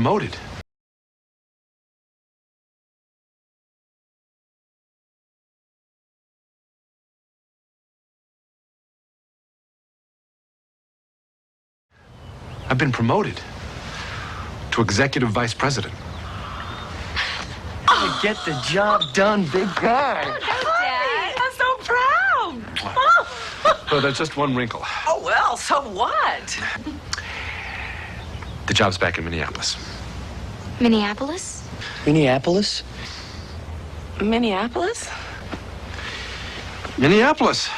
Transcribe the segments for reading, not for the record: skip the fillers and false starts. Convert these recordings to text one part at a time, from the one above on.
promoted. I've been promoted to executive vice president. I get the job done, big guy. Dad, I'm so proud. Well, there's just one wrinkle. Oh, well, so what? The job's back in Minneapolis. Minneapolis? Minneapolis? Minneapolis? Minneapolis.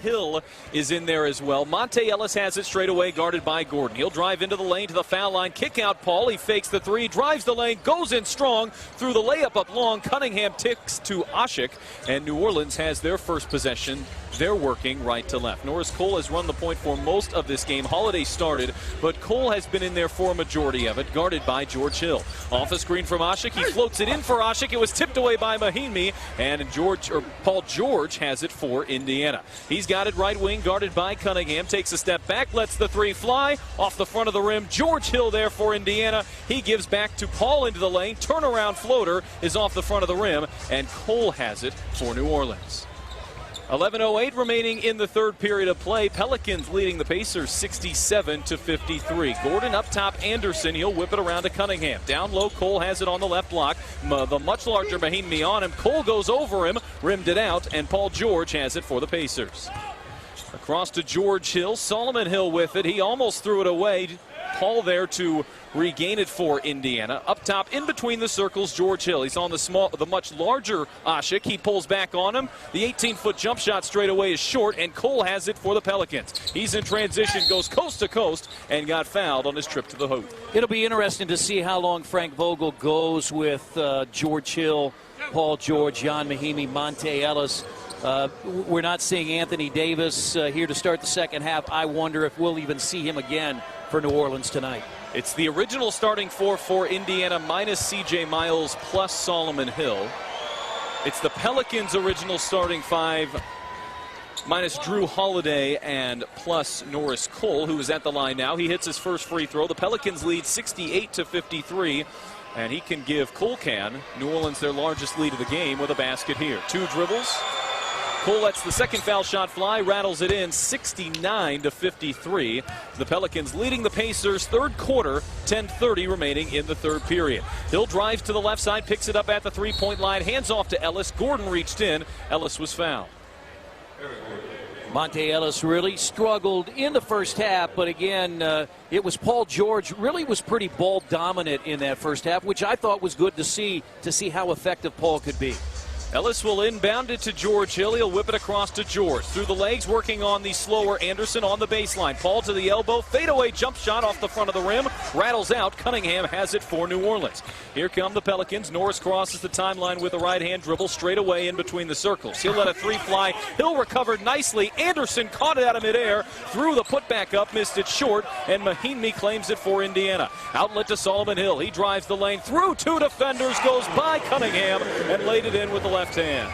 Hill is in there as well. Monte Ellis has it straight away, guarded by Gordon. He'll drive into the lane to the foul line, kick out Paul. He fakes the three, drives the lane, goes in strong through the layup up long. Cunningham ticks to Ashik, and New Orleans has their first possession. They're working right to left. Norris Cole has run the point for most of this game. Holiday started, but Cole has been in there for a majority of it, guarded by George Hill. Off the screen from Ashik. He floats it in for Ashik. It was tipped away by Mahimi, and Paul George has it for Indiana. He's got it right wing, guarded by Cunningham. Takes a step back, lets the three fly off the front of the rim. George Hill there for Indiana. He gives back to Paul into the lane. Turnaround floater is off the front of the rim, and Cole has it for New Orleans. 11:08 remaining in the third period of play. Pelicans leading the Pacers 67-53. Gordon up top, Anderson. He'll whip it around to Cunningham. Down low, Cole has it on the left block. The much larger Mahimi on him. Cole goes over him, rimmed it out, and Paul George has it for the Pacers. Across to George Hill. Solomon Hill with it. He almost threw it away. Paul there to regain it for Indiana. Up top, in between the circles, George Hill. He's on the much larger Ashik. He pulls back on him. The 18-foot jump shot straight away is short, and Cole has it for the Pelicans. He's in transition, goes coast to coast, and got fouled on his trip to the hoop. It'll be interesting to see how long Frank Vogel goes with George Hill, Paul George, Jan Mahimi, Monte Ellis. We're not seeing Anthony Davis here to start the second half. I wonder if we'll even see him again for New Orleans tonight. It's the original starting four for Indiana minus C.J. Miles plus Solomon Hill. It's the Pelicans' original starting five minus Drew Holiday and plus Norris Cole, who is at the line now. He hits his first free throw. The Pelicans lead 68-53. And he can give New Orleans their largest lead of the game with a basket here. Two dribbles. Cole lets the second foul shot fly, rattles it in 69-53. The Pelicans leading the Pacers third quarter, 10:30 remaining in the third period. Hill drives to the left side, picks it up at the three-point line, hands off to Ellis. Gordon reached in. Ellis was fouled. Monte Ellis really struggled in the first half, but again, it was Paul George really was pretty ball dominant in that first half, which I thought was good to see how effective Paul could be. Ellis will inbound it to George Hill. He'll whip it across to George. Through the legs, working on the slower Anderson on the baseline. Paul to the elbow. Fadeaway jump shot off the front of the rim. Rattles out. Cunningham has it for New Orleans. Here come the Pelicans. Norris crosses the timeline with a right-hand dribble straight away in between the circles. He'll let a three fly. Hill recovered nicely. Anderson caught it out of midair. Threw the putback up. Missed it short. And Mahinmi claims it for Indiana. Outlet to Solomon Hill. He drives the lane through two defenders. Goes by Cunningham and laid it in with the left hand.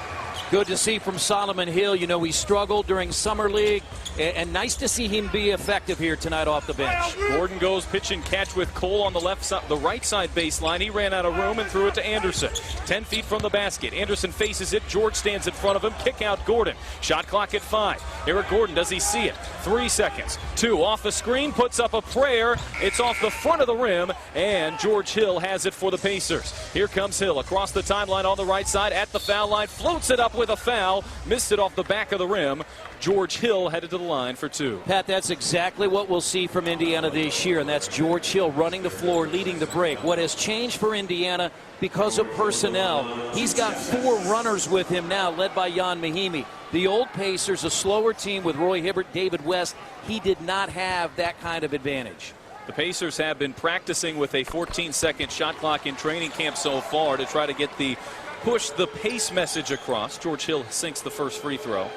Good to see from Solomon Hill. You know, he struggled during Summer League, and nice to see him be effective here tonight off the bench. Gordon goes pitch and catch with Cole on the left side, the right side baseline. He ran out of room and threw it to Anderson. 10 feet from the basket. Anderson faces it. George stands in front of him. Kick out Gordon. Shot clock at 5. Eric Gordon, does he see it? 3 seconds. 2 off the screen, puts up a prayer. It's off the front of the rim, and George Hill has it for the Pacers. Here comes Hill across the timeline on the right side at the foul line. Floats it up with a foul. Missed it off the back of the rim. George Hill headed to the line for 2. Pat, that's exactly what we'll see from Indiana this year, and that's George Hill running the floor, leading the break. What has changed for Indiana because of personnel, he's got 4 runners with him now, led by Jan Mahimi. The old Pacers, a slower team with Roy Hibbert, David West, he did not have that kind of advantage. The Pacers have been practicing with a 14-second shot clock in training camp so far to try to get the push the pace message across. George Hill sinks the first free throw.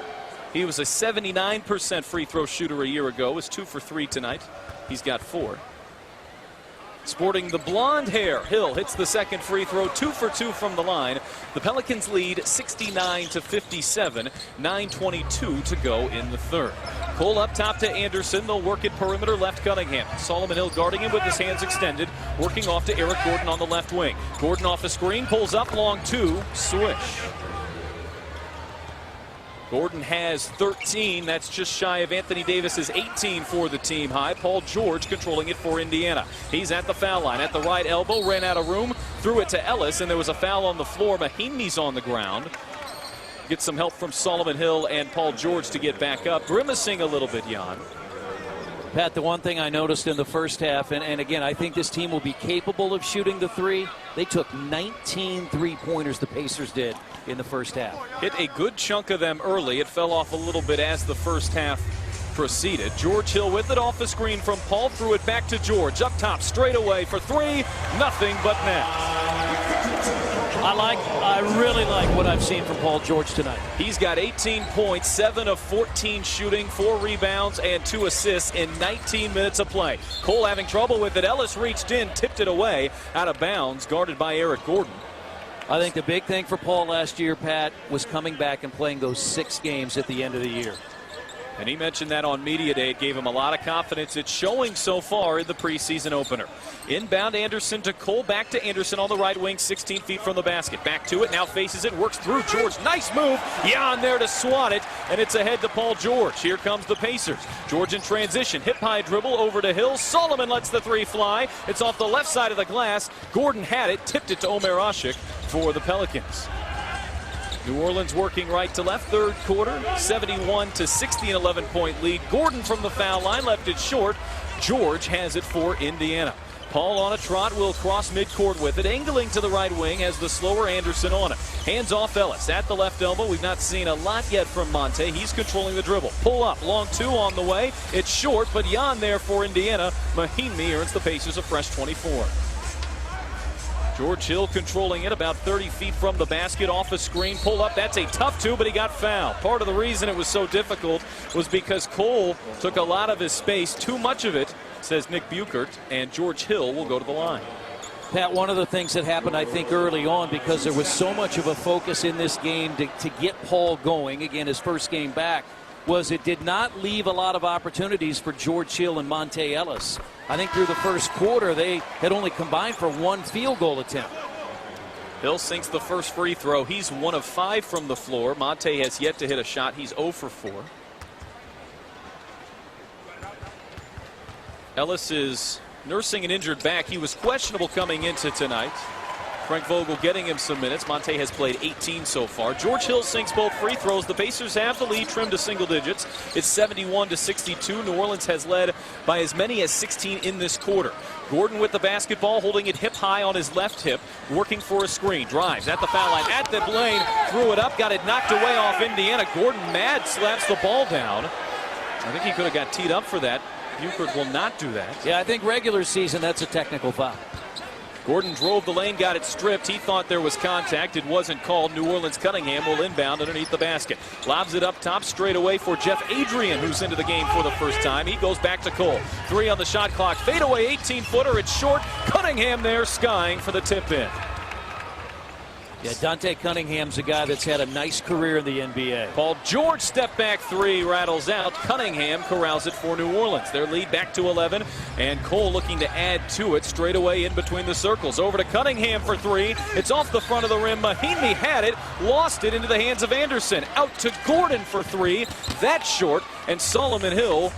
He was a 79% free throw shooter a year ago. Was 2 for 3 tonight. He's got 4. Sporting the blonde hair, Hill hits the second free throw, 2 for 2 from the line. The Pelicans lead 69-57, 9:22 to go in the third. Cole up top to Anderson. They'll work it perimeter left Cunningham. Solomon Hill guarding him with his hands extended, working off to Eric Gordon on the left wing. Gordon off the screen, pulls up long 2, swish. Gordon has 13. That's just shy of Anthony Davis's 18 for the team high. Paul George controlling it for Indiana. He's at the foul line. At the right elbow, ran out of room, threw it to Ellis, and there was a foul on the floor. Mahimi's on the ground. Gets some help from Solomon Hill and Paul George to get back up. Grimacing a little bit, Jan. Pat, the one thing I noticed in the first half, and again, I think this team will be capable of shooting the 3. They took 19 three-pointers, the Pacers did, in the first half. Hit a good chunk of them early. It fell off a little bit as the first half proceeded. George Hill with it off the screen from Paul, threw it back to George. Up top, straight away for 3. Nothing but net. I really like what I've seen from Paul George tonight. He's got 18 points, 7 of 14 shooting, 4 rebounds, and 2 assists in 19 minutes of play. Cole having trouble with it. Ellis reached in, tipped it away, out of bounds, guarded by Eric Gordon. I think the big thing for Paul last year, Pat, was coming back and playing those 6 games at the end of the year. And he mentioned that on Media Day. It gave him a lot of confidence. It's showing so far in the preseason opener. Inbound Anderson to Cole. Back to Anderson on the right wing, 16 feet from the basket. Back to it, now faces it, works through George. Nice move. Jan there to swat it, and it's ahead to Paul George. Here comes the Pacers. George in transition. Hip-high dribble over to Hill. Solomon lets the 3 fly. It's off the left side of the glass. Gordon had it, tipped it to Omer Ashik for the Pelicans. New Orleans working right to left, third quarter, 71-60, an 11-point lead. Gordon from the foul line left it short. George has it for Indiana. Paul on a trot will cross midcourt with it. Angling to the right wing has the slower Anderson on it. Hands off Ellis at the left elbow. We've not seen a lot yet from Monte. He's controlling the dribble. Pull up, long 2 on the way. It's short, but Jan there for Indiana. Mahinmi earns the Pacers a fresh 24. George Hill controlling it about 30 feet from the basket, off a screen, pull up. That's a tough 2, but he got fouled. Part of the reason it was so difficult was because Cole took a lot of his space, too much of it, says Nick Buchert, and George Hill will go to the line. Pat, one of the things that happened, I think, early on, because there was so much of a focus in this game to get Paul going, again, his first game back, was it did not leave a lot of opportunities for George Hill and Monte Ellis. I think through the first quarter, they had only combined for 1 field goal attempt. Hill sinks the first free throw. He's 1 of 5 from the floor. Monte has yet to hit a shot. He's 0 for 4. Ellis is nursing an injured back. He was questionable coming into tonight. Frank Vogel getting him some minutes. Monte has played 18 so far. George Hill sinks both free throws. The Pacers have the lead trimmed to single digits. It's 71-62. New Orleans has led by as many as 16 in this quarter. Gordon with the basketball, holding it hip high on his left hip, working for a screen. Drives at the foul line, at the lane, threw it up, got it knocked away off Indiana. Gordon mad slaps the ball down. I think he could have got teed up for that. Buford will not do that. Yeah, I think regular season, that's a technical foul. Gordon drove the lane, got it stripped. He thought there was contact. It wasn't called. New Orleans Cunningham will inbound underneath the basket. Lobs it up top straight away for Jeff Adrian, who's into the game for the first time. He goes back to Cole. 3 on the shot clock. Fadeaway 18-footer. It's short. Cunningham there skying for the tip in. Yeah, Dante Cunningham's a guy that's had a nice career in the NBA. Paul George step back 3 rattles out. Cunningham corrals it for New Orleans. Their lead back to 11, and Cole looking to add to it straight away in between the circles. Over to Cunningham for 3. It's off the front of the rim. Mahinmi had it, lost it into the hands of Anderson. Out to Gordon for 3. That's short, and Solomon Hill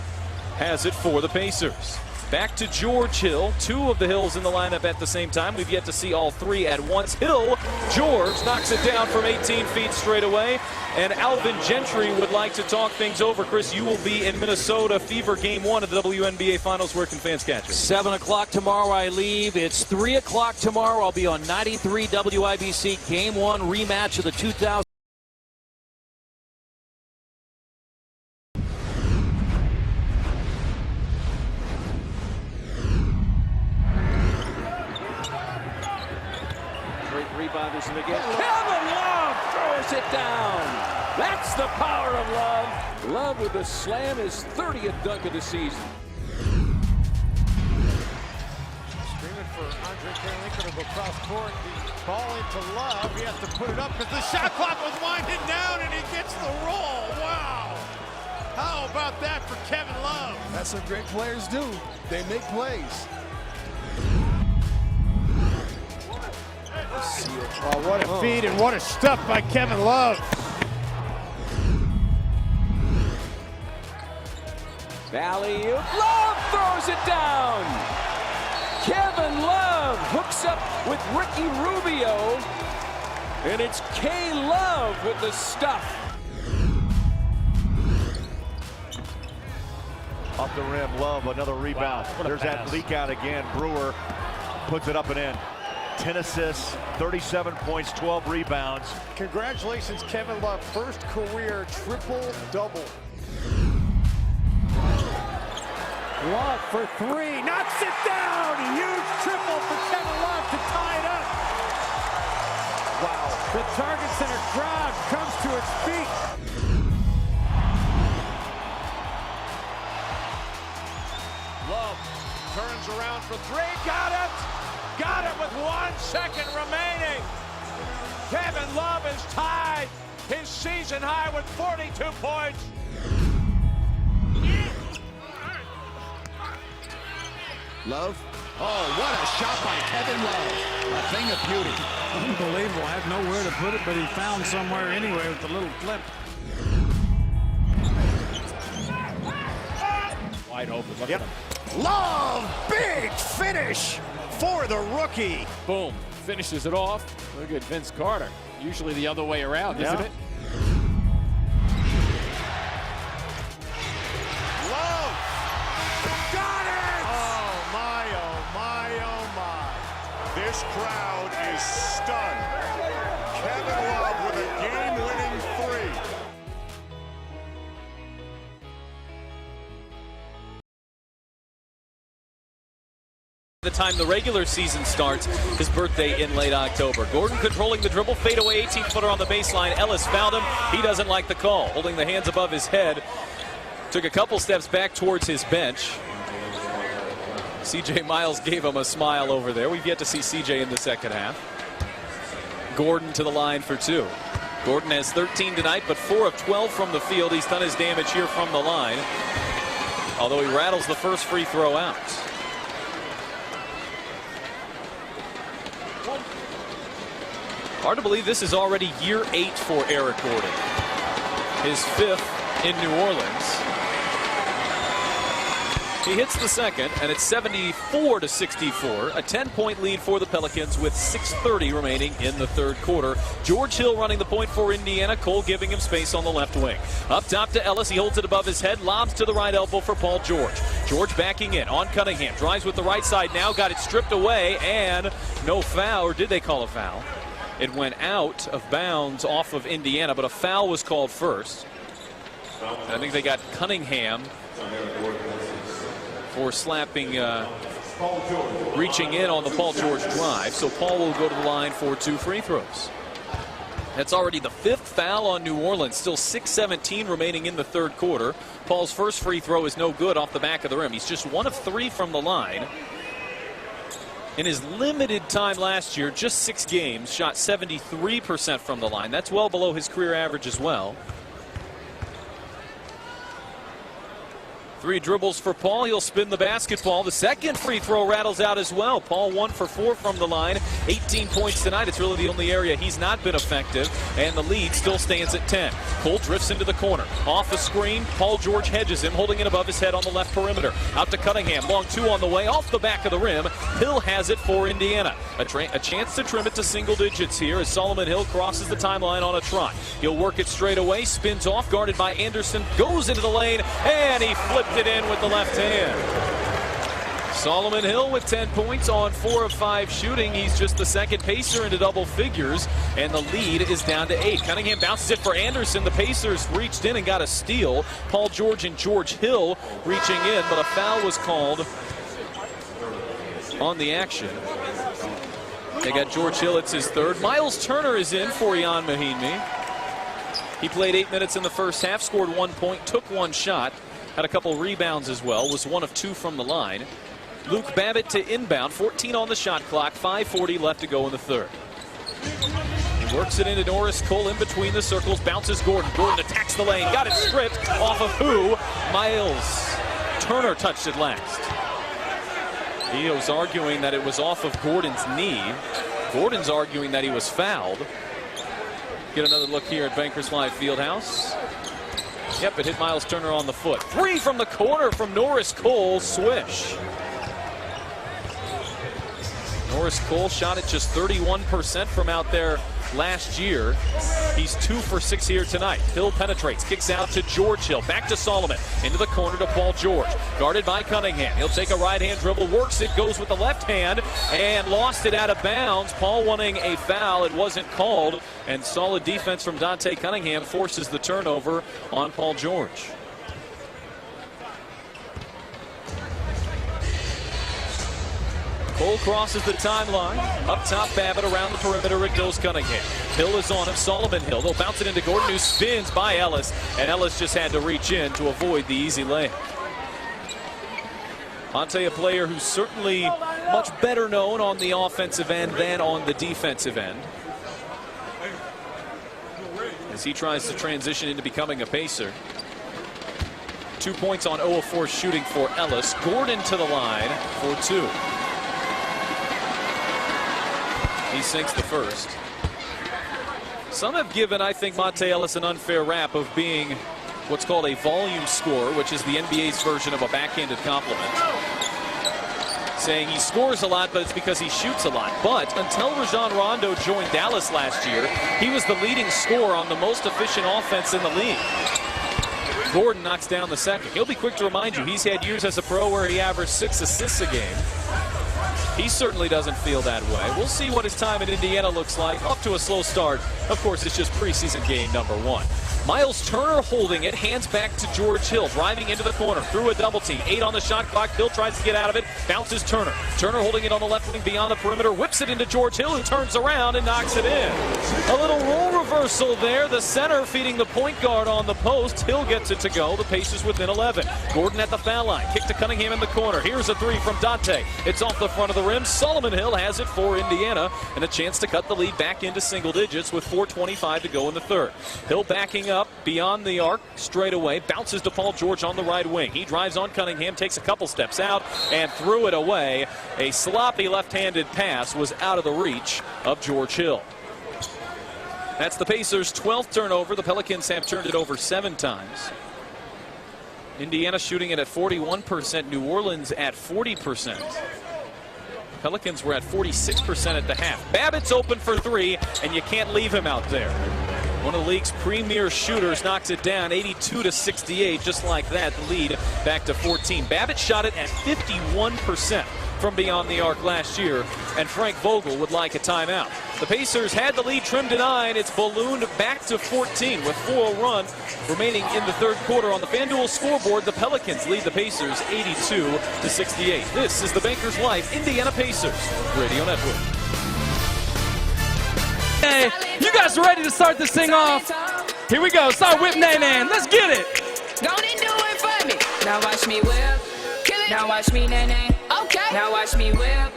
has it for the Pacers. Back to George Hill. 2 of the Hills in the lineup at the same time. We've yet to see all 3 at once. Hill, George knocks it down from 18 feet straight away. And Alvin Gentry would like to talk things over. Chris, you will be in Minnesota. Fever Game 1 of the WNBA Finals. Where can fans catch you? 7 o'clock tomorrow I leave. It's 3 o'clock tomorrow. I'll be on 93 WIBC. Game 1 rematch of the 2000. Rebounders and again. Kevin Love throws it down. That's the power of Love. Love with the slam, his 30th dunk of the season. Screaming for Andre Karolinko to go cross court. The ball into Love. He has to put it up because the shot clock was winding down and he gets the roll. Wow. How about that for Kevin Love? That's what great players do. They make plays. Oh, what a feed and what a stuff by Kevin Love. Valley, Love throws it down. Kevin Love hooks up with Ricky Rubio. And it's K. Love with the stuff. Off the rim, Love, another rebound. Wow, there's that leak out again. Brewer puts it up and in. 10 assists, 37 points, 12 rebounds. Congratulations, Kevin Love. First career triple-double. Love for 3. Knocks it down. Huge triple for Kevin Love to tie it up. Wow. The Target Center crowd comes to its feet. Love turns around for 3. Got it. Got it with 1 second remaining. Kevin Love is tied his season high with 42 points. Love. Oh, what a shot by Kevin Love. A thing of beauty. Unbelievable. Had nowhere to put it, but he found somewhere anyway with the little flip. Wide open. Look Yep. at him. Love. Big finish for the rookie. Boom. Finishes it off. Look at Vince Carter. Usually the other way around, isn't it? Love. Got it! Oh, my, oh, my, oh, my. This crowd is stunned. Kevin Love with a game-winning 3. The time the regular season starts, his birthday in late October. Gordon controlling the dribble, fadeaway 18-footer on the baseline. Ellis found him. He doesn't like the call. Holding the hands above his head. Took a couple steps back towards his bench. CJ Miles gave him a smile over there. We've yet to see CJ in the second half. Gordon to the line for 2. Gordon has 13 tonight, but 4 of 12 from the field. He's done his damage here from the line, although he rattles the first free throw out. Hard to believe this is already year 8 for Eric Gordon. His 5th in New Orleans. He hits the second, and it's 74-64. A 10-point lead for the Pelicans with 6:30 remaining in the third quarter. George Hill running the point for Indiana. Cole giving him space on the left wing. Up top to Ellis. He holds it above his head. Lobs to the right elbow for Paul George. George backing in on Cunningham. Drives with the right side now. Got it stripped away, and no foul. Or did they call a foul? It went out of bounds off of Indiana, but a foul was called first. And I think they got Cunningham for slapping, reaching in on the Paul George drive. So Paul will go to the line for 2 free throws. That's already the 5th foul on New Orleans. Still 6:17 remaining in the third quarter. Paul's first free throw is no good off the back of the rim. He's just 1 of 3 from the line. In his limited time last year, just 6 games, shot 73% from the line. That's well below his career average as well. 3 dribbles for Paul. He'll spin the basketball. The second free throw rattles out as well. Paul 1 for 4 from the line. 18 points tonight. It's really the only area he's not been effective. And the lead still stands at 10. Cole drifts into the corner. Off a screen. Paul George hedges him, holding it above his head on the left perimeter. Out to Cunningham. Long 2 on the way. Off the back of the rim. Hill has it for Indiana. A chance to trim it to single digits here as Solomon Hill crosses the timeline on a trot. He'll work it straight away. Spins off. Guarded by Anderson. Goes into the lane. And he flips it in with the left hand. Solomon Hill with 10 points on 4 of 5 shooting. He's just the second Pacer into double figures, and the lead is down to 8. Cunningham bounces it for Anderson. The Pacers reached in and got a steal. Paul George and George Hill reaching in, but a foul was called on the action. They got George Hill. It's his 3rd. Miles Turner is in for Ian Mahinmi. He played 8 minutes in the first half, scored 1 point, took 1 shot. Had a couple rebounds as well. Was 1 of 2 from the line. Luke Babbitt to inbound. 14 on the shot clock. 5:40 left to go in the third. He works it into Norris Cole in between the circles. Bounces Gordon. Gordon attacks the lane. Got it stripped off of who? Miles Turner touched it last. Theo's arguing that it was off of Gordon's knee. Gordon's arguing that he was fouled. Get another look here at Bankers Live Fieldhouse. Yep, it hit Miles Turner on the foot. 3 from the corner from Norris Cole. Swish. Norris Cole shot at just 31% from out there last year. He's 2 for 6 here tonight. Hill penetrates, kicks out to George Hill. Back to Solomon. Into the corner to Paul George. Guarded by Cunningham. He'll take a right-hand dribble, works it, goes with the left hand, and lost it out of bounds. Paul wanting a foul. It wasn't called, and solid defense from Dante Cunningham forces the turnover on Paul George. Cole crosses the timeline. Up top, Babbitt around the perimeter. It goes Cunningham. Hill is on him. Solomon Hill. They'll bounce it into Gordon, who spins by Ellis. And Ellis just had to reach in to avoid the easy lay. Monte, a player who's certainly much better known on the offensive end than on the defensive end, as he tries to transition into becoming a Pacer. 2 points on 0 of 4 shooting for Ellis. Gordon to the line for 2. He sinks the first. Some have given, I think, Monte Ellis an unfair rap of being what's called a volume scorer, which is the NBA's version of a backhanded compliment. Saying he scores a lot, but it's because he shoots a lot. But until Rajon Rondo joined Dallas last year, he was the leading scorer on the most efficient offense in the league. Gordon knocks down the second. He'll be quick to remind you, he's had years as a pro where he averaged 6 assists a game. He certainly doesn't feel that way. We'll see what his time in Indiana looks like. Off to a slow start. Of course, it's just preseason game number 1. Miles Turner holding it, hands back to George Hill, driving into the corner, through a double team. 8 on the shot clock. Hill tries to get out of it, bounces Turner. Turner holding it on the left wing beyond the perimeter, whips it into George Hill, who turns around and knocks it in. A little role reversal there. The center feeding the point guard on the post. Hill gets it to go. The Pacers within 11. Gordon at the foul line. Kick to Cunningham in the corner. Here's a 3 from Dante. It's off the front of the rim. Solomon Hill has it for Indiana, and a chance to cut the lead back into single digits with 4:25 to go in the third. Hill backing up beyond the arc straight away, bounces to Paul George on the right wing. He drives on Cunningham, takes a couple steps out, and threw it away. A sloppy left-handed pass was out of the reach of George Hill. That's the Pacers' 12th turnover. The Pelicans have turned it over 7 times. Indiana shooting it at 41%. New Orleans at 40%. Pelicans were at 46% at the half. Babbitt's open for 3, and you can't leave him out there. One of the league's premier shooters knocks it down 82-68. Just like that, the lead back to 14. Babbitt shot it at 51% from beyond the arc last year, and Frank Vogel would like a timeout. The Pacers had the lead trimmed to 9. It's ballooned back to 14 with 4:00 run remaining in the third quarter. On the FanDuel scoreboard, the Pelicans lead the Pacers 82-68. This is the Bankers Life Indiana Pacers Radio Network. Hey, you guys ready to start this thing off? Here we go. Start with Nan. Let's get it. Don't do it for me. Now watch me whip. Kill it. Now watch me Nan. Okay. Now watch me whip.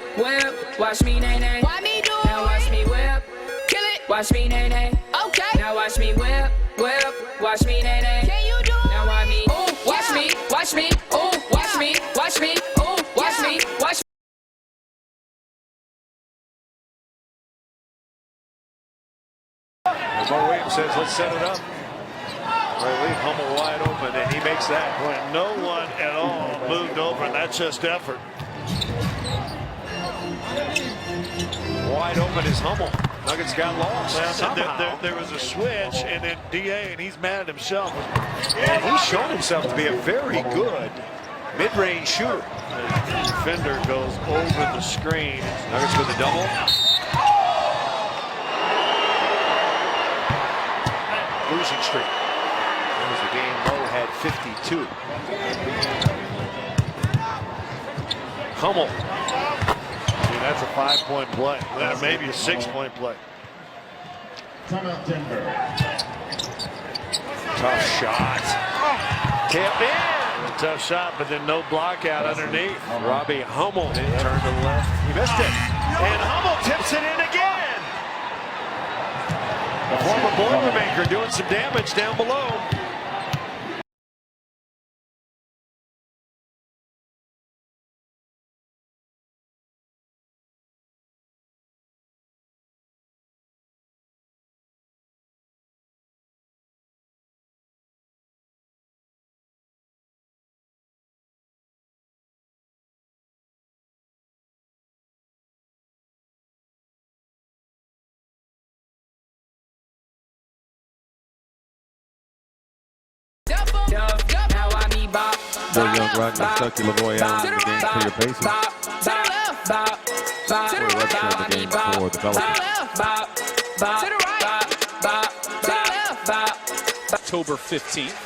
Watch me Nan. Why me do it? Now watch me whip. Kill it. Watch me Nan. Okay. Now watch me whip. Watch me Nan. Can you do it? Now watch me. Ooh, watch me. Watch me. Ooh, watch me. Watch me. Ooh, watch me. Watch me. Mo Williams says, let's set it up. Right, leave Hummel wide open, and he makes that when no one at all moved over, and that's just effort. Wide open is Hummel. Nuggets got lost. Well, there was a switch, and then DA, and he's mad at himself. And he's shown himself to be a very good mid-range shooter. The defender goes over the screen. Nuggets with a double. Losing streak. That was the game Mo had 52. Hummel. See, that's a 5-point play. Maybe a 6-point play. Timeout Denver. Tough shot. Tapped in. A tough shot, but then no block out underneath. Robbie Hummel turned to the left. He missed it. And Hummel tips it in again. The former Boilermaker doing some damage down below. Joe Young, Rodney Stuckey, Lavoy Allen in the game for your Pacers. The game for the Pelicans. October 15th.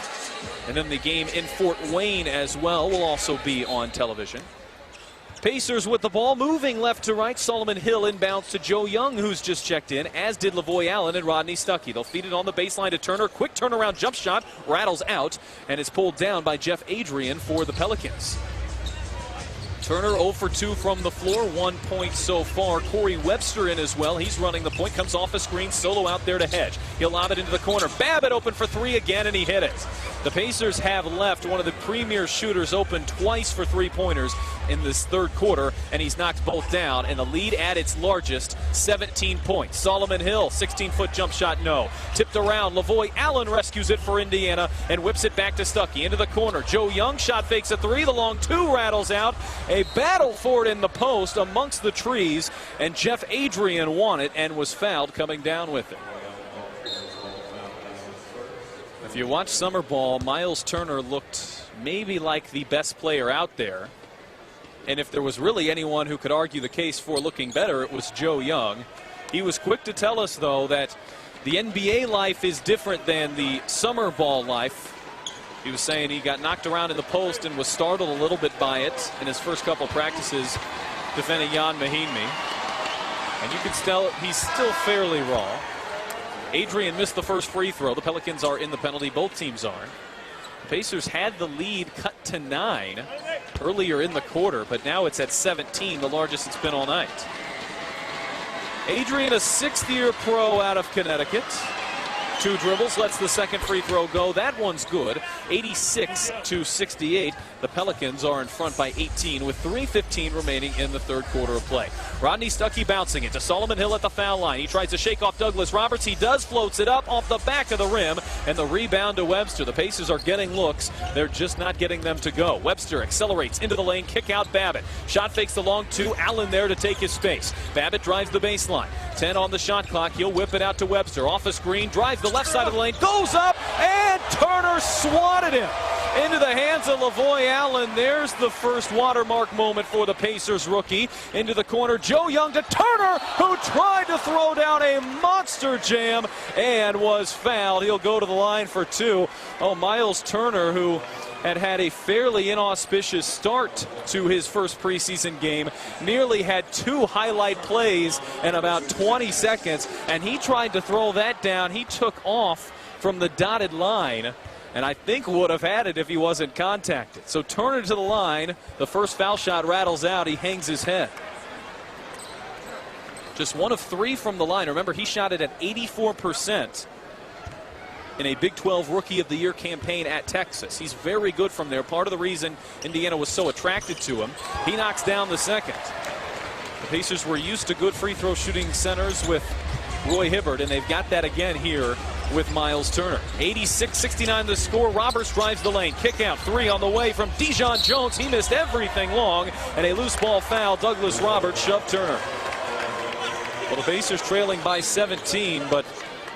And then the game in Fort Wayne as well will also be on television. Pacers with the ball moving left to right. Solomon Hill inbounds to Joe Young, who's just checked in, as did Lavoy Allen and Rodney Stuckey. They'll feed it on the baseline to Turner. Quick turnaround jump shot, rattles out, and is pulled down by Jeff Adrian for the Pelicans. Turner 0 for 2 from the floor, 1 point so far. Corey Webster in as well. He's running the point, comes off a screen, solo out there to Hedge. He'll lob it into the corner. Babbitt open for 3 again, and he hit it. The Pacers have left one of the premier shooters open twice for 3-pointers in this third quarter, and he's knocked both down, and the lead at its largest, 17 points. Solomon Hill, 16-foot jump shot, no. Tipped around, Lavoy Allen rescues it for Indiana and whips it back to Stuckey into the corner. Joe Young shot fakes a 3, the long 2 rattles out. A battle for it in the post amongst the trees, and Jeff Adrian won it and was fouled coming down with it. If you watch summer ball, Miles Turner looked maybe like the best player out there. And if there was really anyone who could argue the case for looking better, it was Joe Young. He was quick to tell us, though, that the NBA life is different than the summer ball life. He was saying he got knocked around in the post and was startled a little bit by it in his first couple practices defending Jan Mahimi. And you can tell he's still fairly raw. Adrian missed the first free throw. The Pelicans are in the penalty. Both teams are. The Pacers had the lead cut to 9 earlier in the quarter, but now it's at 17, the largest it's been all night. Adrian, a 6th-year pro out of Connecticut. 2 dribbles, lets the second free throw go. That one's good. 86-68. The Pelicans are in front by 18 with 3:15 remaining in the third quarter of play. Rodney Stuckey bouncing it to Solomon Hill at the foul line. He tries to shake off Douglas Roberts. He does, floats it up off the back of the rim, and the rebound to Webster. The Pacers are getting looks. They're just not getting them to go. Webster accelerates into the lane, kick out Babbitt. Shot fakes the long 2. Allen there to take his space. Babbitt drives the baseline. 10 on the shot clock. He'll whip it out to Webster. Off a screen, drives the left side of the lane, goes up, and Turner swatted him into the hands of Lavoy Allen. There's the first watermark moment for the Pacers rookie. Into the corner, Joe Young to Turner, who tried to throw down a monster jam and was fouled. He'll go to the line for 2. Oh, Miles Turner, who had a fairly inauspicious start to his first preseason game, nearly had 2 highlight plays in about 20 seconds, and he tried to throw that down. He took off from the dotted line, and I think would have had it if he wasn't contacted. So Turner to the line. The first foul shot rattles out. He hangs his head. Just 1 of 3 from the line. Remember, he shot it at 84% in a Big 12 Rookie of the Year campaign at Texas. He's very good from there. Part of the reason Indiana was so attracted to him. He knocks down the second. The Pacers were used to good free throw shooting centers with Roy Hibbert, and they've got that again here with Miles Turner. 86-69 the score. Roberts drives the lane. Kick out 3 on the way from Dijon Jones. He missed everything long, and a loose ball foul. Douglas Roberts shoved Turner. Well, the Pacers trailing by 17, but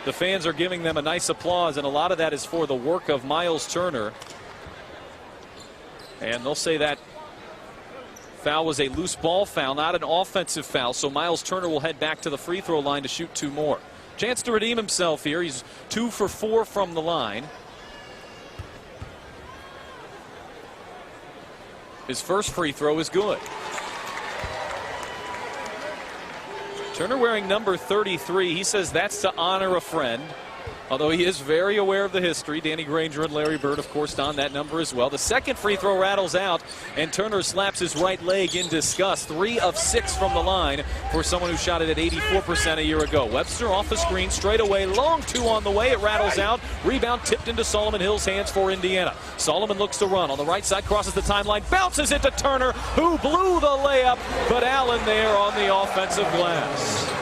the fans are giving them a nice applause, and a lot of that is for the work of Miles Turner. And they'll say that foul was a loose ball foul, not an offensive foul. So Miles Turner will head back to the free throw line to shoot 2 more. Chance to redeem himself here. He's 2 for 4 from the line. His first free throw is good. Turner wearing number 33. He says that's to honor a friend. Although he is very aware of the history. Danny Granger and Larry Bird, of course, on that number as well. The second free throw rattles out, and Turner slaps his right leg in disgust. 3 of 6 from the line for someone who shot it at 84% a year ago. Webster off the screen, straight away, long 2 on the way. It rattles out. Rebound tipped into Solomon Hill's hands for Indiana. Solomon looks to run. On the right side, crosses the timeline, bounces it to Turner, who blew the layup, but Allen there on the offensive glass.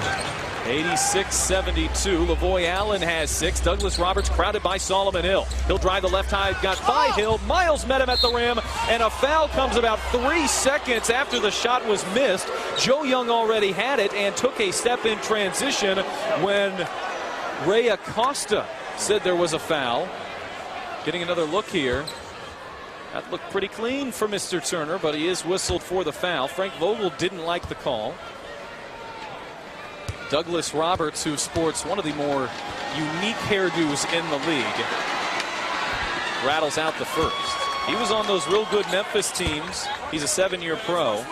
86-72. Lavoy Allen has 6. Douglas Roberts crowded by Solomon Hill. He'll drive the left side, got by Hill. Miles met him at the rim, and a foul comes about 3 seconds after the shot was missed. Joe Young already had it and took a step in transition when Ray Acosta said there was a foul. Getting another look here. That looked pretty clean for Mr. Turner, but he is whistled for the foul. Frank Vogel didn't like the call. Douglas Roberts, who sports one of the more unique hairdos in the league, rattles out the first. He was on those real good Memphis teams. He's a 7-year pro.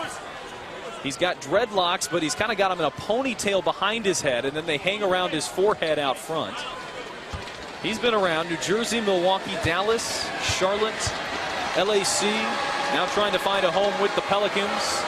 He's got dreadlocks, but he's kind of got them in a ponytail behind his head, and then they hang around his forehead out front. He's been around New Jersey, Milwaukee, Dallas, Charlotte, LAC, now trying to find a home with the Pelicans.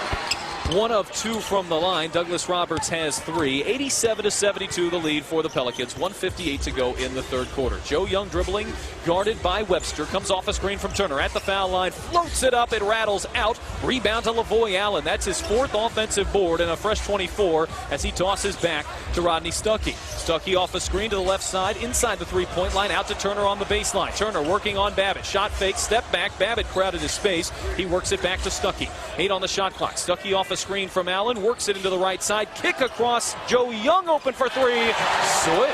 1 of 2 from the line. Douglas Roberts has 3. 87-72 the lead for the Pelicans. 1:58 to go in the third quarter. Joe Young dribbling, guarded by Webster. Comes off a screen from Turner at the foul line. Floats it up. It rattles out. Rebound to Lavoy Allen. That's his 4th offensive board and a fresh 24 as he tosses back to Rodney Stuckey. Stuckey off a screen to the left side, inside the 3-point line, out to Turner on the baseline. Turner working on Babbitt. Shot fake, step back. Babbitt crowded his space. He works it back to Stuckey. 8 on the shot clock. Stuckey off a screen from Allen, works it into the right side. Kick across. Joe Young open for 3. Switch.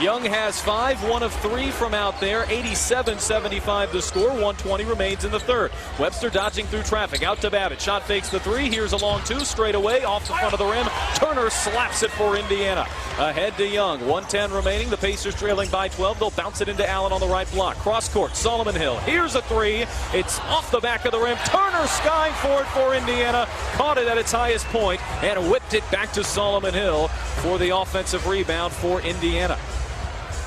Young has 5, 1 of 3 from out there. 87-75 the score. 1:20 remains in the third. Webster dodging through traffic. Out to Babbitt. Shot fakes the 3. Here's a long 2 straight away off the front of the rim. Turner slaps it for Indiana. Ahead to Young. 1:10 remaining. The Pacers trailing by 12. They'll bounce it into Allen on the right block. Cross court. Solomon Hill. Here's a 3. It's off the back of the rim. Turner skying for it for Indiana. Caught it at its highest point and whipped it back to Solomon Hill for the offensive rebound for Indiana.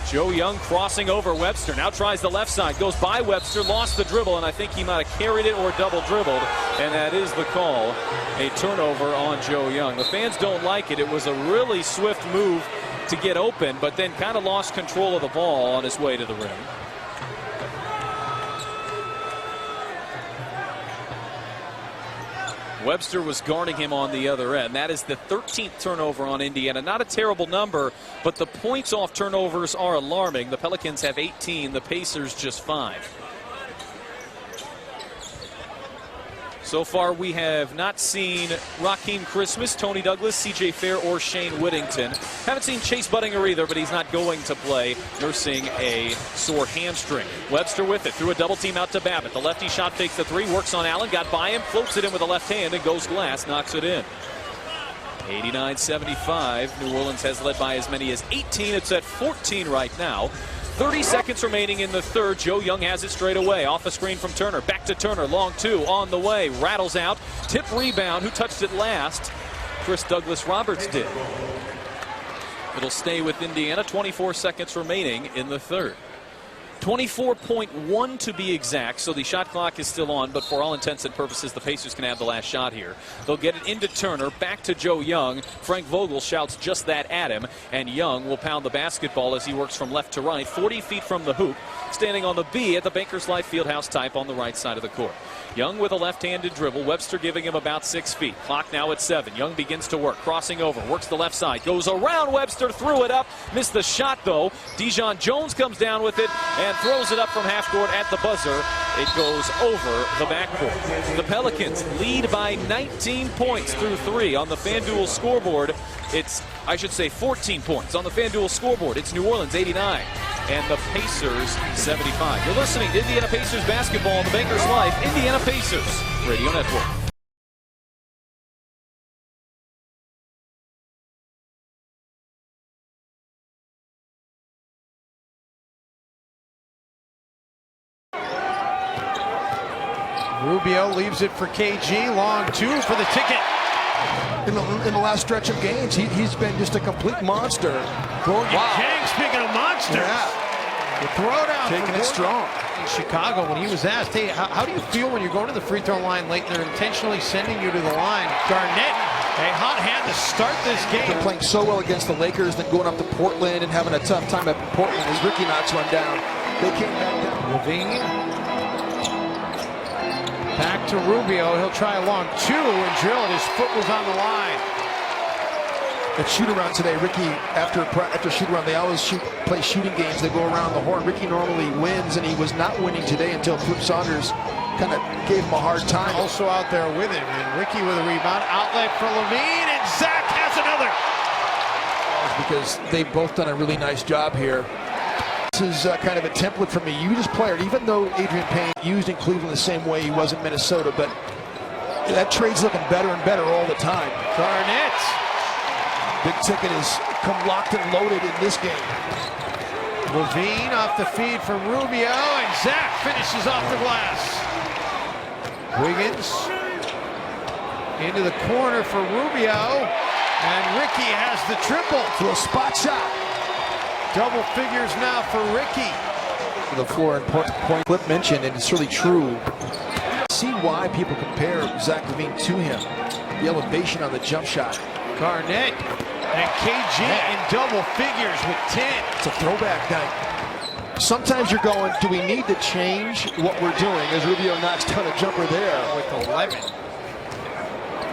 Joe Young crossing over Webster. Now tries the left side. Goes by Webster. Lost the dribble, and I think he might have carried it or double dribbled. And that is the call. A turnover on Joe Young. The fans don't like it. It was a really swift move to get open, but then kind of lost control of the ball on his way to the rim. Webster was guarding him on the other end. That is the 13th turnover on Indiana. Not a terrible number, but the points off turnovers are alarming. The Pelicans have 18, the Pacers just 5. So far, we have not seen Raheem Christmas, Tony Douglas, C.J. Fair, or Shane Whittington. Haven't seen Chase Budinger either, but he's not going to play, nursing a sore hamstring. Webster with it, through a double team out to Babbitt. The lefty shot fakes the three, works on Allen, got by him, floats it in with the left hand, and goes glass, knocks it in. 89-75. New Orleans has led by as many as 18. It's at 14 right now. 30 seconds remaining in the third. Joe Young has it straight away. Off a screen from Turner. Back to Turner. Long two on the way. Rattles out. Tip rebound. Who touched it last? Chris Douglas Roberts did. It'll stay with Indiana. 24 seconds remaining in the third. 24.1 to be exact, so the shot clock is still on, but for all intents and purposes, the Pacers can have the last shot here. They'll get it into Turner, back to Joe Young. Frank Vogel shouts just that at him, and Young will pound the basketball as he works from left to right, 40 feet from the hoop, standing on the B at the Bankers Life Fieldhouse type on the right side of the court. Young with a left-handed dribble, Webster giving him about 6 feet. Clock now at 7. Young begins to work, crossing over, works the left side, goes around Webster, threw it up, missed the shot though. Dijon Jones comes down with it and throws it up from half court at the buzzer. It goes over the backboard. The Pelicans lead by 19 points through 3 on the FanDuel scoreboard. It's, I should say, 14 points on the FanDuel scoreboard. It's New Orleans 89 and the Pacers 75. You're listening to Indiana Pacers basketball on the Bankers Life Indiana Pacers Radio Network. Rubio leaves it for KG. Long two for the ticket. In the last stretch of games, he's been just a complete monster. Gorgie Jang, speaking of monsters. Yeah. The throwdown taking it strong. In Chicago, when he was asked, hey, how do you feel when you're going to the free throw line late and they're intentionally sending you to the line? Garnett, a hot hand to start this game. They're playing so well against the Lakers, then going up to Portland and having a tough time at Portland as Ricky knocks one down. They came back down. Levine. Back to Rubio. He'll try a long two and drill it. His foot was on the line. At shoot-around today, Ricky, after shoot-around, they always play shooting games. They go around the horn. Ricky normally wins, and he was not winning today until Flip Saunders kind of gave him a hard time. Also out there with him. And Ricky with a rebound. Outlet for Levine, and Zach has another. Because they've both done a really nice job here. This is kind of a template from a Utah player, even though Adrian Payne used in Cleveland the same way he was in Minnesota. But that trade's looking better and better all the time. Garnett. Big ticket has come locked and loaded in this game. Levine off the feed from Rubio, and Zach finishes off the glass. Wiggins into the corner for Rubio, and Ricky has the triple. To a spot shot. Double figures now for Ricky. The floor and point Flip mentioned, and it's really true. See why people compare Zach Levine to him. The elevation on the jump shot. Garnett and KG in double figures with 10. It's a throwback night. Sometimes you're going, do we need to change what we're doing? As Rubio knocks down a jumper there. With 11.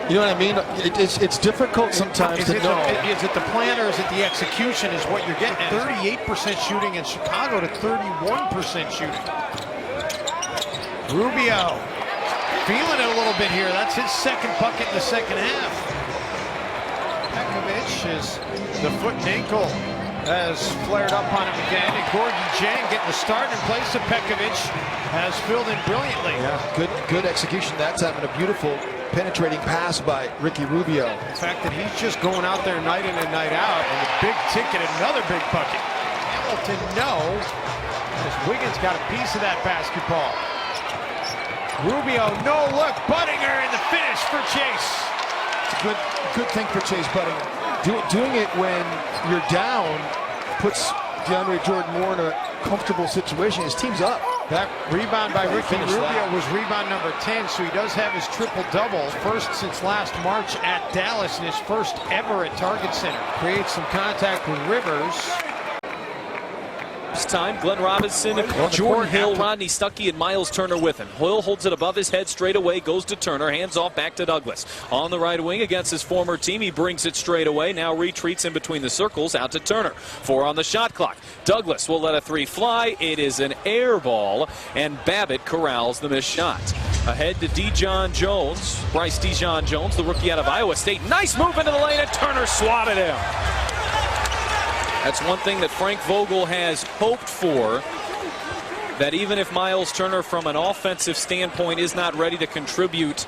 You know what I mean? It's difficult sometimes to know. Is it the plan or is it the execution is what you're getting at? 38% shooting in Chicago to 31% shooting. Rubio feeling it a little bit here. That's his second bucket in the second half. Pekovic is the foot and ankle has flared up on him again, and Gorgie Jang getting the start in place of Pekovic has filled in brilliantly. Yeah, good execution that time, and a beautiful penetrating pass by Ricky Rubio. The fact that he's just going out there night in and night out, and a big ticket, another big bucket. Hamilton, no, as Wiggins got a piece of that basketball. Rubio, no look, Budinger in the finish for Chase. It's a good thing for Chase Budinger. Doing it when you're down puts DeAndre Jordan more in a comfortable situation. His team's up. That rebound by Ricky Rubio was rebound number 10, so he does have his triple-double, first since last March at Dallas, and his first ever at Target Center. Creates some contact with Rivers. This time, Glenn Robinson, Jordan Hill, Rodney Stuckey, and Miles Turner with him. Hill holds it above his head straight away, goes to Turner, hands off back to Douglas. On the right wing against his former team, he brings it straight away, now retreats in between the circles, out to Turner. 4 on the shot clock. Douglas will let a 3 fly. It is an air ball, and Babbitt corrals the missed shot. Ahead to Dijon Jones, Bryce Dijon Jones, the rookie out of Iowa State. Nice move into the lane, and Turner swatted him. That's one thing that Frank Vogel has hoped for, that even if Miles Turner from an offensive standpoint is not ready to contribute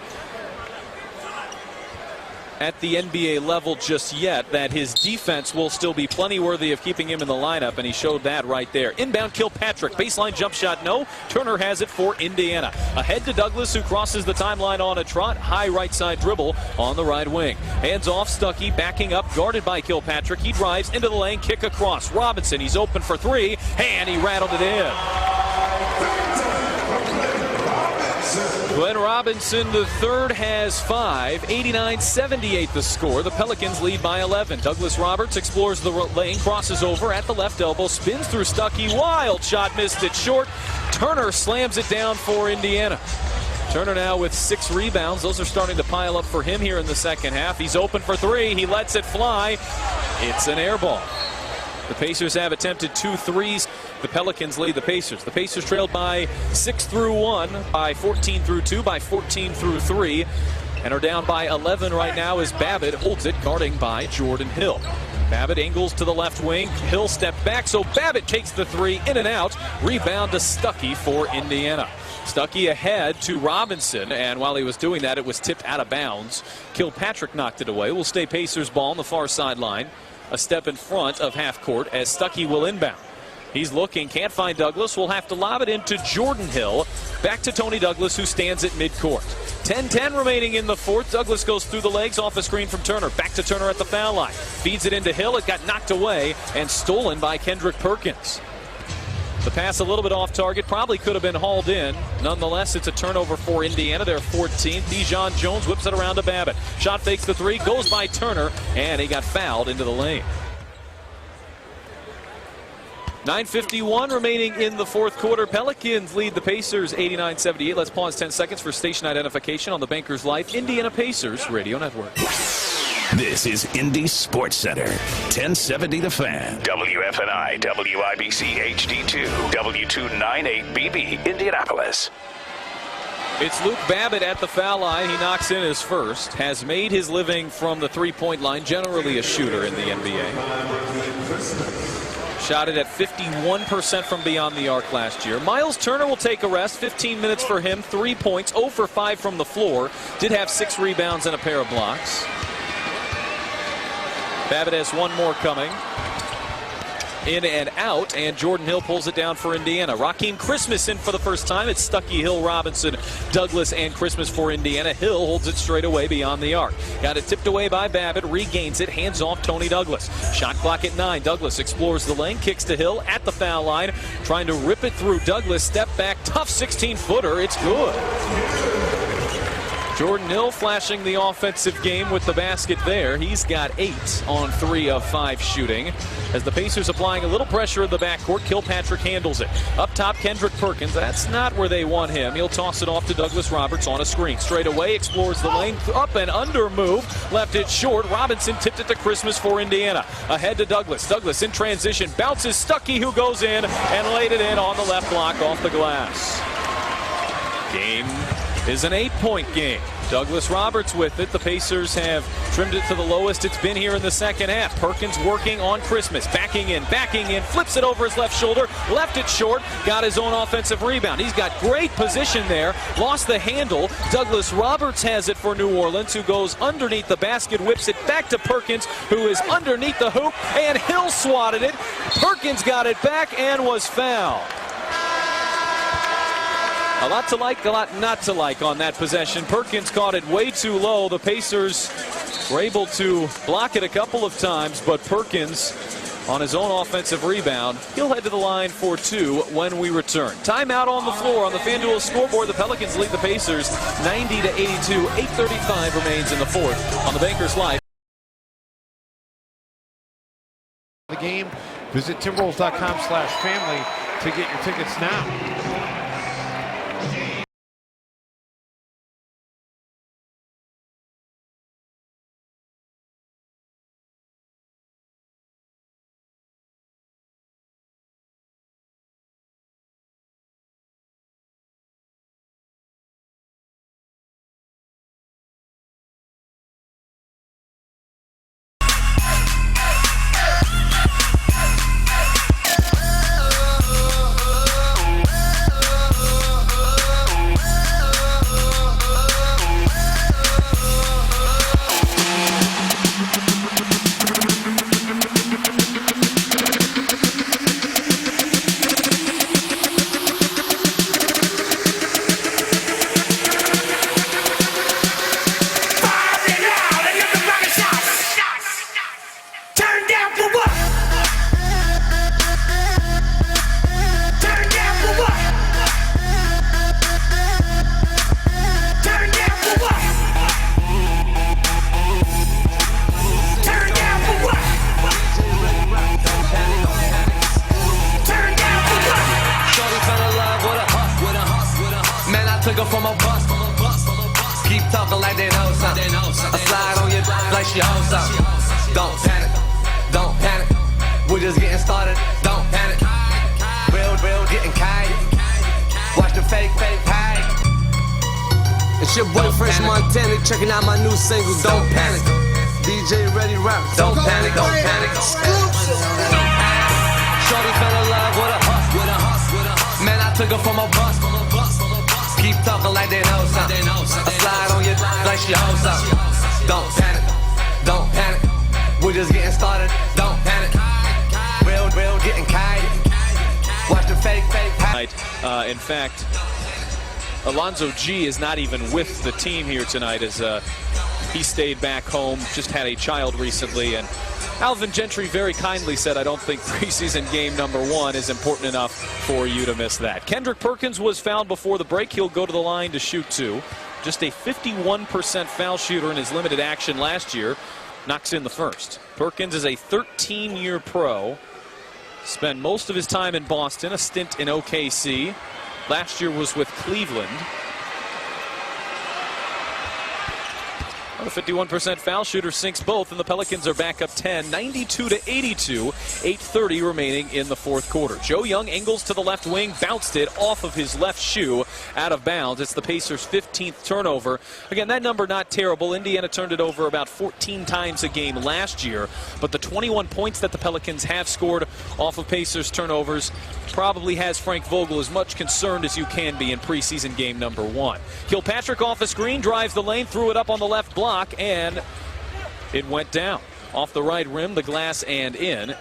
at the NBA level just yet, that his defense will still be plenty worthy of keeping him in the lineup, and he showed that right there. Inbound Kilpatrick, baseline jump shot, no. Turner has it for Indiana. Ahead to Douglas, who crosses the timeline on a trot. High right side dribble on the right wing. Hands off Stuckey, backing up, guarded by Kilpatrick. He drives into the lane, kick across. Robinson, he's open for 3, and he rattled it in. Glenn Robinson, the third, has 5. 89-78 the score. The Pelicans lead by 11. Douglas Roberts explores the lane, crosses over at the left elbow, spins through Stuckey. Wild shot, missed it short. Turner slams it down for Indiana. Turner now with 6 rebounds. Those are starting to pile up for him here in the second half. He's open for 3. He lets it fly. It's an air ball. The Pacers have attempted 2 threes. The Pelicans lead the Pacers. The Pacers trailed by 6 through 1, by 14 through 2, by 14 through 3, and are down by 11 right now as Babbitt holds it, guarding by Jordan Hill. Babbitt angles to the left wing. Hill stepped back, so Babbitt takes the 3 in and out. Rebound to Stuckey for Indiana. Stuckey ahead to Robinson, and while he was doing that, it was tipped out of bounds. Kilpatrick knocked it away. Will stay Pacers ball on the far sideline. A step in front of half court as Stuckey will inbound. He's looking, can't find Douglas, will have to lob it into Jordan Hill. Back to Tony Douglas, who stands at midcourt. 10-10 remaining in the fourth. Douglas goes through the legs off a screen from Turner. Back to Turner at the foul line. Feeds it into Hill. It got knocked away and stolen by Kendrick Perkins. The pass a little bit off target, probably could have been hauled in. Nonetheless, it's a turnover for Indiana. They're 14th. Dijon Jones whips it around to Babbitt. Shot fakes the 3, goes by Turner, and he got fouled into the lane. 9:51 remaining in the fourth quarter. Pelicans lead the Pacers 89-78. Let's pause 10 seconds for station identification on the Bankers Life Indiana Pacers Radio Network. This is Indy Sports Center, 1070 The Fan. WFNI, WIBC HD2, W298BB, Indianapolis. It's Luke Babbitt at the foul line. He knocks in his first. Has made his living from the three-point line. Generally a shooter in the NBA. Shot it at 51% from beyond the arc last year. Miles Turner will take a rest. 15 minutes for him. 3 points. 0 for 5 from the floor. Did have 6 rebounds and a pair of blocks. Babbitt has 1 more coming. In and out, and Jordan Hill pulls it down for Indiana. Raheem Christmas in for the first time. It's Stuckey, Hill, Robinson, Douglas, and Christmas for Indiana. Hill holds it straight away beyond the arc. Got it tipped away by Babbitt, regains it, hands off Tony Douglas. Shot clock at 9. Douglas explores the lane, kicks to Hill at the foul line, trying to rip it through. Douglas, step back, tough 16-footer. It's good. Jordan Hill flashing the offensive game with the basket there. He's got 8 on 3 of 5 shooting. As the Pacers applying a little pressure in the backcourt, Kilpatrick handles it. Up top, Kendrick Perkins. That's not where they want him. He'll toss it off to Douglas Roberts on a screen. Straight away, explores the lane. Up and under move. Left it short. Robinson tipped it to Christmas for Indiana. Ahead to Douglas. Douglas in transition. Bounces Stuckey, who goes in and laid it in on the left block off the glass. Game is an 8-point game. Douglas Roberts with it. The Pacers have trimmed it to the lowest it's been here in the second half. Perkins working on Christmas. Backing in, flips it over his left shoulder, left it short, got his own offensive rebound. He's got great position there, lost the handle. Douglas Roberts has it for New Orleans, who goes underneath the basket, whips it back to Perkins, who is underneath the hoop, and Hill swatted it. Perkins got it back and was fouled. A lot to like, a lot not to like on that possession. Perkins caught it way too low. The Pacers were able to block it a couple of times, but Perkins on his own offensive remain. He'll head to the line for 2 when we return. Timeout on the floor on the FanDuel scoreboard. The Pelicans lead the Pacers 90-82. 8:35 remains in the fourth on the Bankers Life. The game, visit timberwolves.com/family to get your tickets now. Took her from a bus. Keep talking like they know something. I slide on you like she owns something. Don't panic, don't panic. We're just getting started. Don't panic. Real, getting kite. Watch the fake hide. It's your boy Fresh Montana checking out my new single. Don't panic. DJ Ready Rap. Don't panic, don't panic. Shorty fell in love with a hus. Man, I took her from a bus. Keep talking like they know something. I slide on you like she owns something. Don't panic, don't panic. We're just getting started. Don't panic. Real, getting kite. Watch the fake. In fact, Alonzo G is not even with the team here tonight as he stayed back home, just had a child recently, and Alvin Gentry very kindly said, I don't think preseason game number 1 is important enough for you to miss that. Kendrick Perkins was fouled before the break. He'll go to the line to shoot 2. Just a 51% foul shooter in his limited action last year. Knocks in the first. Perkins is a 13-year pro. Spent most of his time in Boston, a stint in OKC. Last year was with Cleveland. A 51% foul shooter sinks both, and the Pelicans are back up 10, 92-82, 8:30 remaining in the fourth quarter. Joe Young angles to the left wing, bounced it off of his left shoe out of bounds. It's the Pacers' 15th turnover. Again, that number not terrible. Indiana turned it over about 14 times a game last year, but the 21 points that the Pelicans have scored off of Pacers turnovers probably has Frank Vogel as much concerned as you can be in preseason game number 1. Kilpatrick off the screen, drives the lane, threw it up on the left block, and it went down. Off the right rim, the glass, and in.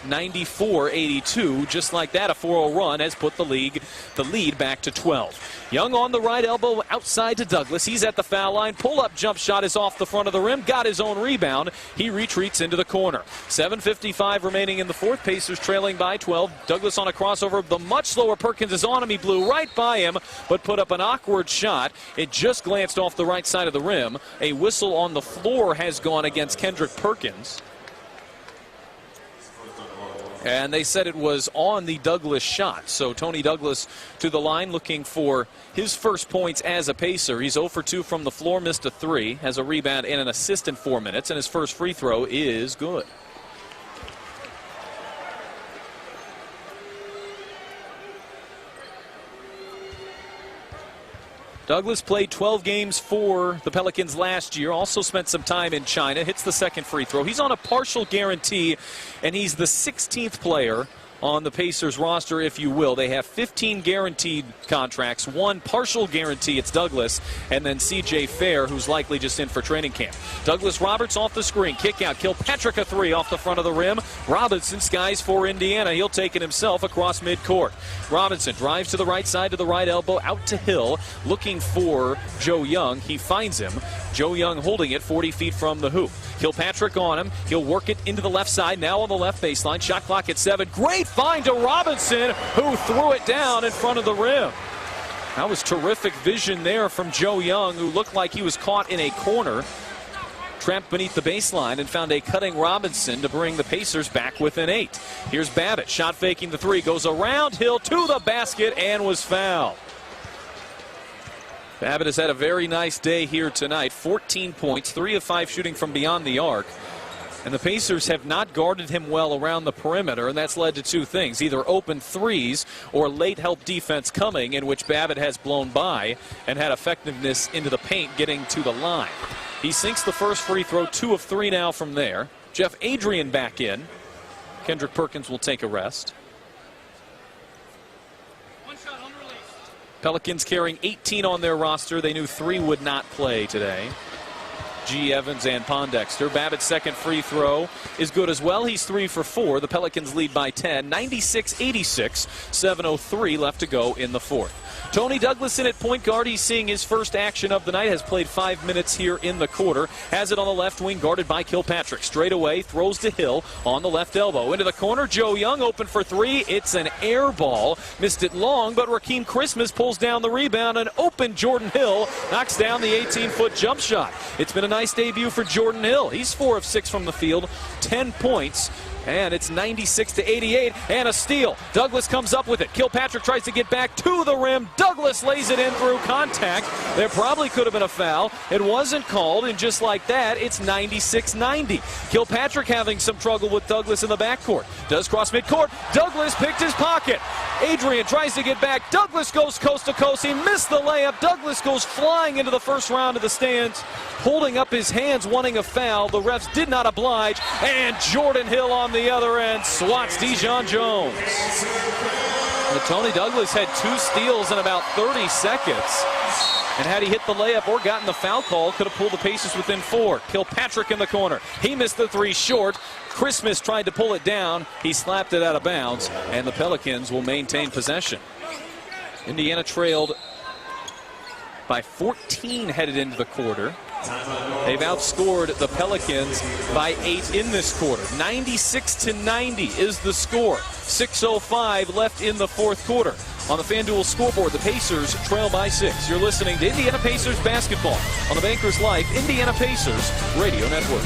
94-82, just like that, a 4-0 run has put the lead back to 12. Young on the right elbow outside to Douglas. He's at the foul line. Pull-up jump shot is off the front of the rim. Got his own rebound. He retreats into the corner. 7:55 remaining in the fourth. Pacers trailing by 12. Douglas on a crossover. The much slower Perkins is on him. He blew right by him, but put up an awkward shot. It just glanced off the right side of the rim. A whistle on the floor has gone against Kendrick Perkins. And they said it was on the Douglas shot. So Tony Douglas to the line looking for his first points as a Pacer. He's 0 for 2 from the floor, missed a 3, has a rebound and an assist in 4 minutes, and his first free throw is good. Douglas played 12 games for the Pelicans last year, also spent some time in China, hits the second free throw. He's on a partial guarantee, and he's the 16th player on the Pacers roster, if you will. They have 15 guaranteed contracts, 1 partial guarantee. It's Douglas, and then C.J. Fair, who's likely just in for training camp. Douglas Roberts off the screen, kick out, Kilpatrick a 3 off the front of the rim. Robinson skies for Indiana. He'll take it himself across midcourt. Robinson drives to the right side to the right elbow, out to Hill, looking for Joe Young. He finds him, Joe Young holding it 40 feet from the hoop. Kilpatrick on him. He'll work it into the left side. Now on the left baseline. Shot clock at 7. Great find to Robinson, who threw it down in front of the rim. That was terrific vision there from Joe Young, who looked like he was caught in a corner. Trapped beneath the baseline and found a cutting Robinson to bring the Pacers back within 8. Here's Babbitt. Shot faking the 3. Goes around Hill to the basket and was fouled. Babbitt has had a very nice day here tonight. 14 points, 3 of 5 shooting from beyond the arc. And the Pacers have not guarded him well around the perimeter, and that's led to 2 things. Either open threes or late help defense coming, in which Babbitt has blown by and had effectiveness into the paint getting to the line. He sinks the first free throw, 2 of 3 now from there. Jeff Adrian back in. Kendrick Perkins will take a rest. Pelicans carrying 18 on their roster. They knew 3 would not play today. G. Evans and Pondexter. Babbitt's second free throw is good as well. He's 3 for 4. The Pelicans lead by 10, 96-86. 7:03 left to go in the 4th. Tony Douglas in at point guard. He's seeing his first action of the night. Has played 5 minutes here in the quarter. Has it on the left wing, guarded by Kilpatrick. Straight away, throws to Hill on the left elbow. Into the corner, Joe Young open for 3. It's an air ball. Missed it long, but Rakeem Christmas pulls down the rebound. And open Jordan Hill knocks down the 18-foot jump shot. It's been a nice debut for Jordan Hill. He's 4 of 6 from the field, 10 points. And it's 96-88 and a steal. Douglas comes up with it. Kilpatrick tries to get back to the rim. Douglas lays it in through contact. There probably could have been a foul. It wasn't called, and just like that, it's 96-90. Kilpatrick having some trouble with Douglas in the backcourt. Does cross midcourt. Douglas picked his pocket. Adrian tries to get back. Douglas goes coast to coast. He missed the layup. Douglas goes flying into the first round of the stands, holding up his hands, wanting a foul. The refs did not oblige, and Jordan Hill on the other end swats Dijon Jones. But Tony Douglas had 2 steals in about 30 seconds. And had he hit the layup or gotten the foul call, could have pulled the Pacers within 4. Kilpatrick in the corner. He missed the 3 short. Christmas tried to pull it down. He slapped it out of bounds, and the Pelicans will maintain possession. Indiana trailed by 14 headed into the quarter. They've outscored the Pelicans by 8 in this quarter. 96-90 is the score. 6:05 left in the 4th quarter. On the FanDuel scoreboard, the Pacers trail by 6. You're listening to Indiana Pacers basketball on the Bankers Life Indiana Pacers Radio Network.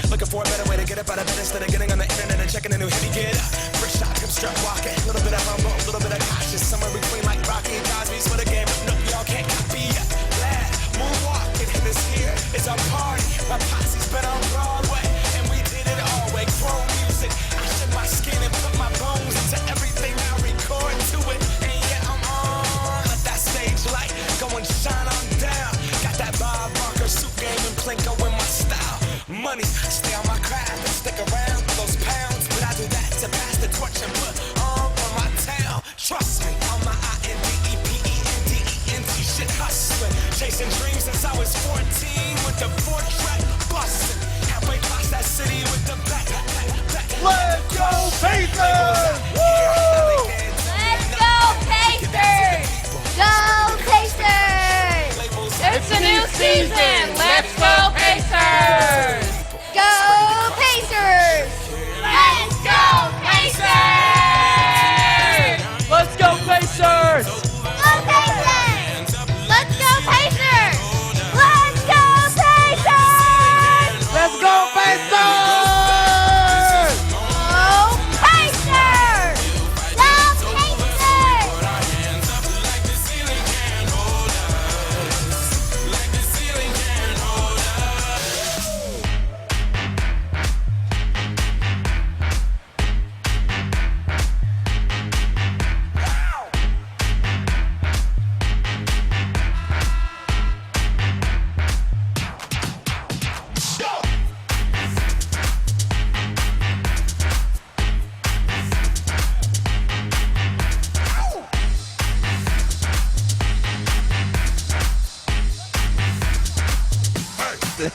Looking for a better way to get up out of bed instead of getting on the internet and checking a new hit. Get up, first shot, come strut walking. A little bit of humble, a little bit of cautious. Somewhere between like Rocky and Cosby's for the game. No, y'all can't copy yet. Glad, moonwalking. This here is our party. My posse's been on Broadway, and we did it all way. Chrome music. I shed my skin and put my bones into everything I record to it. And yeah, I'm on. Let that stage light go and shine on down. Got that Bob Barker suit game and Plinko in my style. Money, stay on my craft and stick around for those pounds. But I do that to pass the torch and put on for my town. Trust me, on my INDEPENDENT shit hustling. Chasing dreams since I was 14 with the 4-track busting. Halfway across that city with the black. Let's go Pacers! Woo! Let's go Pacers! Go Pacers! It's a new season! Let's go Pacers! Go Pacers! Let's go Pacers! Let's go Pacers! Go Pacers! Let's go Pacers! Let's go Pacers! Let's go Pacers! Go Pacers! Go Pacers!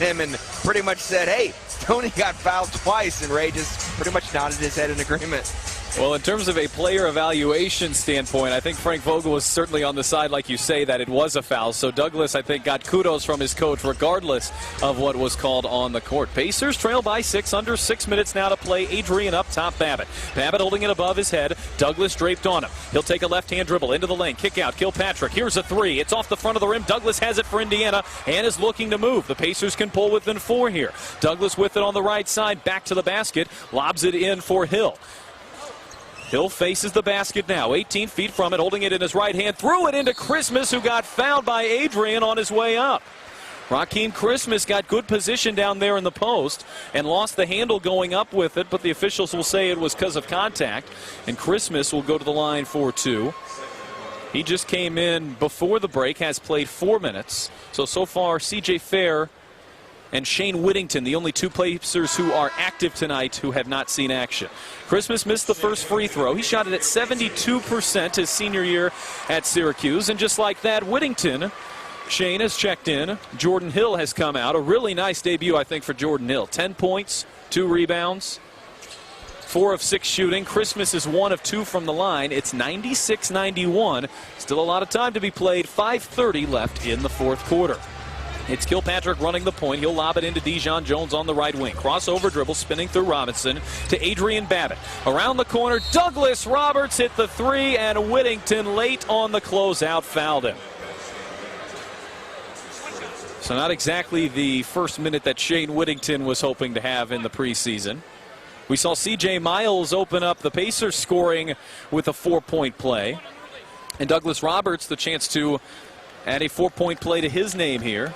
him and pretty much said, hey, Tony got fouled twice, and Ray just pretty much nodded his head in agreement. Well, in terms of a player evaluation standpoint, I think Frank Vogel was certainly on the side, like you say, that it was a foul. So Douglas, I think, got kudos from his coach regardless of what was called on the court. Pacers trail by 6, under 6 minutes now to play. Adrian up top, Babbitt. Babbitt holding it above his head. Douglas draped on him. He'll take a left-hand dribble into the lane. Kick out, Kilpatrick. Here's a three. It's off the front of the rim. Douglas has it for Indiana and is looking to move. The Pacers can pull within 4 here. Douglas with it on the right side. Back to the basket. Lobs it in for Hill. Hill faces the basket now, 18 feet from it, holding it in his right hand. Threw it into Christmas, who got fouled by Adrian on his way up. Rakeem Christmas got good position down there in the post and lost the handle going up with it, but the officials will say it was because of contact, and Christmas will go to the line for 2. He just came in before the break, has played 4 minutes. So far, C.J. Fair and Shane Whittington, the only 2 Pacers who are active tonight who have not seen action. Christmas missed the first free throw. He shot it at 72% his senior year at Syracuse. And just like that, Whittington, Shane has checked in. Jordan Hill has come out. A really nice debut, I think, for Jordan Hill. 10 points, 2 rebounds, 4 of 6 shooting. Christmas is 1 of 2 from the line. It's 96-91. Still a lot of time to be played. 5:30 left in the fourth quarter. It's Kilpatrick running the point. He'll lob it into Dijon Jones on the right wing. Crossover dribble, spinning through Robinson to Adrian Babbitt. Around the corner, Douglas Roberts hit the 3, and Whittington late on the closeout fouled him. So not exactly the first minute that Shane Whittington was hoping to have in the preseason. We saw C.J. Miles open up the Pacers scoring with a 4-point play. And Douglas Roberts the chance to add a 4-point play to his name here.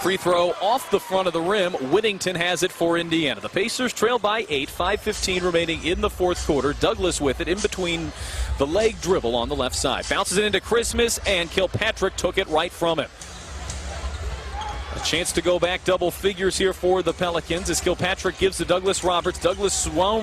Free throw off the front of the rim. Whittington has it for Indiana. The Pacers trail by 8, 5:15 remaining in the fourth quarter. Douglas with it in between the leg dribble on the left side. Bounces it into Christmas, and Kilpatrick took it right from him. A chance to go back double figures here for the Pelicans as Kilpatrick gives to Douglas Roberts. Douglas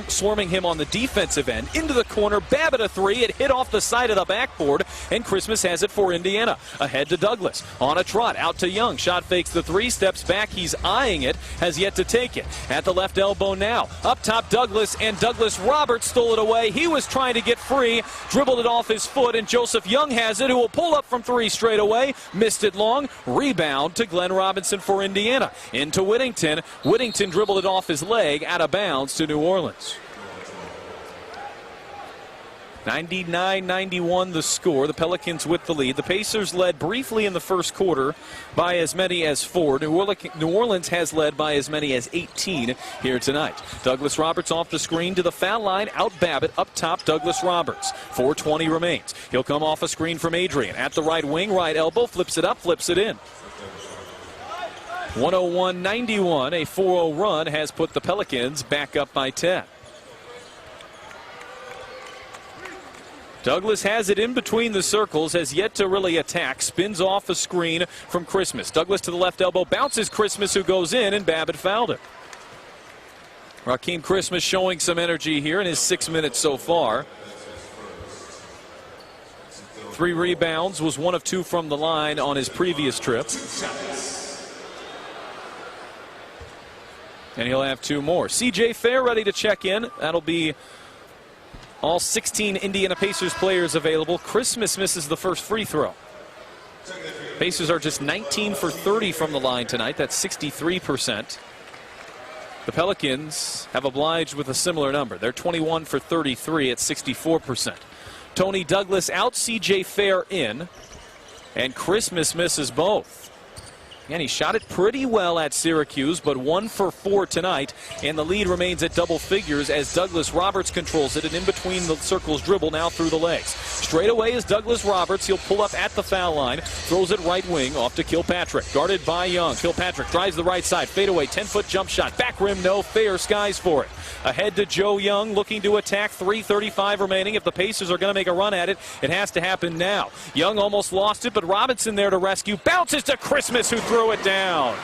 swarming him on the defensive end. Into the corner. Babbitt a 3. It hit off the side of the backboard, and Christmas has it for Indiana. Ahead to Douglas. On a trot. Out to Young. Shot fakes the 3. Steps back. He's eyeing it. Has yet to take it. At the left elbow now. Up top Douglas, and Douglas Roberts stole it away. He was trying to get free. Dribbled it off his foot, and Joseph Young has it, who will pull up from 3 straight away. Missed it long. Rebound to Glenn Robinson for Indiana. Into Whittington. Whittington dribbled it off his leg, out of bounds to New Orleans. 99-91 the score. The Pelicans with the lead. The Pacers led briefly in the first quarter by as many as 4. New Orleans has led by as many as 18 here tonight. Douglas Roberts off the screen to the foul line. Out Babbitt. Up top Douglas Roberts. 4:20 remains. He'll come off a screen from Adrian. At the right wing, right elbow. Flips it up, flips it in. 101-91. A 4-0 run has put the Pelicans back up by 10. Douglas has it in between the circles, has yet to really attack. Spins off a screen from Christmas. Douglas to the left elbow, bounces Christmas, who goes in, and Babbitt fouled him. Rakeem Christmas showing some energy here in his 6 minutes so far. 3 rebounds, was 1 of 2 from the line on his previous trip. And he'll have 2 more. C.J. Fair ready to check in. That'll be all 16 Indiana Pacers players available. Christmas misses the first free throw. Pacers are just 19 for 30 from the line tonight. That's 63%. The Pelicans have obliged with a similar number. They're 21 for 33 at 64%. Tony Douglas out, C.J. Fair in. And Christmas misses both. And he shot it pretty well at Syracuse, but 1 for 4 tonight. And the lead remains at double figures as Douglas Roberts controls it. And in between the circles dribble now through the legs. Straight away is Douglas Roberts. He'll pull up at the foul line. Throws it right wing off to Kilpatrick. Guarded by Young. Kilpatrick drives the right side. Fade away. 10-foot jump shot. Back rim, no. Fair skies for it. Ahead to Joe Young, looking to attack. 3:35 remaining. If the Pacers are going to make a run at it, it has to happen now. Young almost lost it, but Robinson there to rescue. Bounces to Christmas, who threw it down.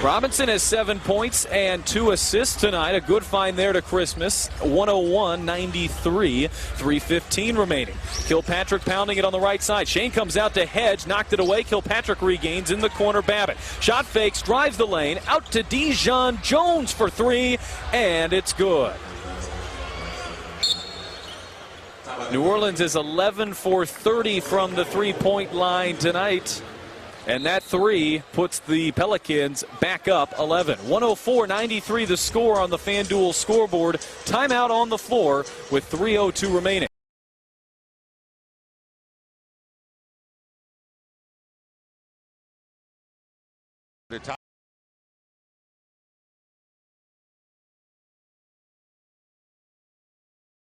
Robinson has 7 points and 2 assists tonight. A good find there to Christmas. 101-93, 3:15 remaining. Kilpatrick pounding it on the right side. Shane comes out to hedge, knocked it away. Kilpatrick regains in the corner. Babbitt. Shot fakes, drives the lane, out to Dijon Jones for 3, and it's good. New Orleans is 11 for 30 from the three-point line tonight. And that 3 puts the Pelicans back up 11. 104-93 the score on the FanDuel scoreboard. Timeout on the floor with 3:02 remaining.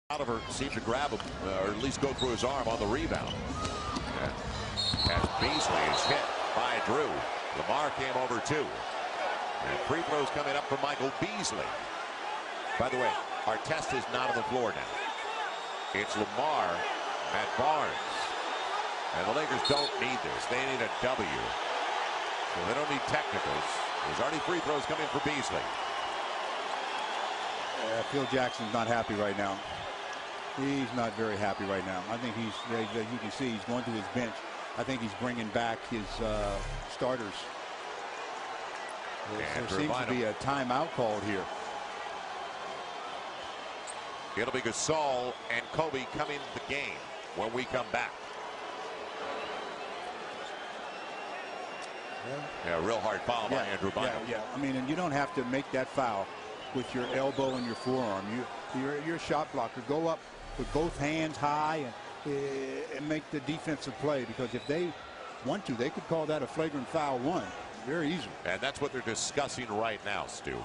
Oliver seemed to grab him, or at least go through his arm on the rebound. As Beasley is hit by Drew. Lamar came over too. And free throws coming up from Michael Beasley. By the way, our test is not on the floor now. It's Lamar at Barnes. And the Lakers don't need this. They need a W. So they don't need technicals. There's already free throws coming for Beasley. Phil Jackson's not happy right now. He's not very happy right now. I think he's, as you can see, he's going to his bench. I think he's bringing back his starters. There seems to be a timeout called here. It'll be Gasol and Kobe coming to the game when we come back. Yeah, real hard foul by Andrew Bynum. Yeah. I mean, and you don't have to make that foul with your elbow and your forearm. You're a shot blocker. Go up with both hands high and make the defensive play, because if they want to, they could call that a flagrant foul 1 very easily. And that's what they're discussing right now, Stu. Right.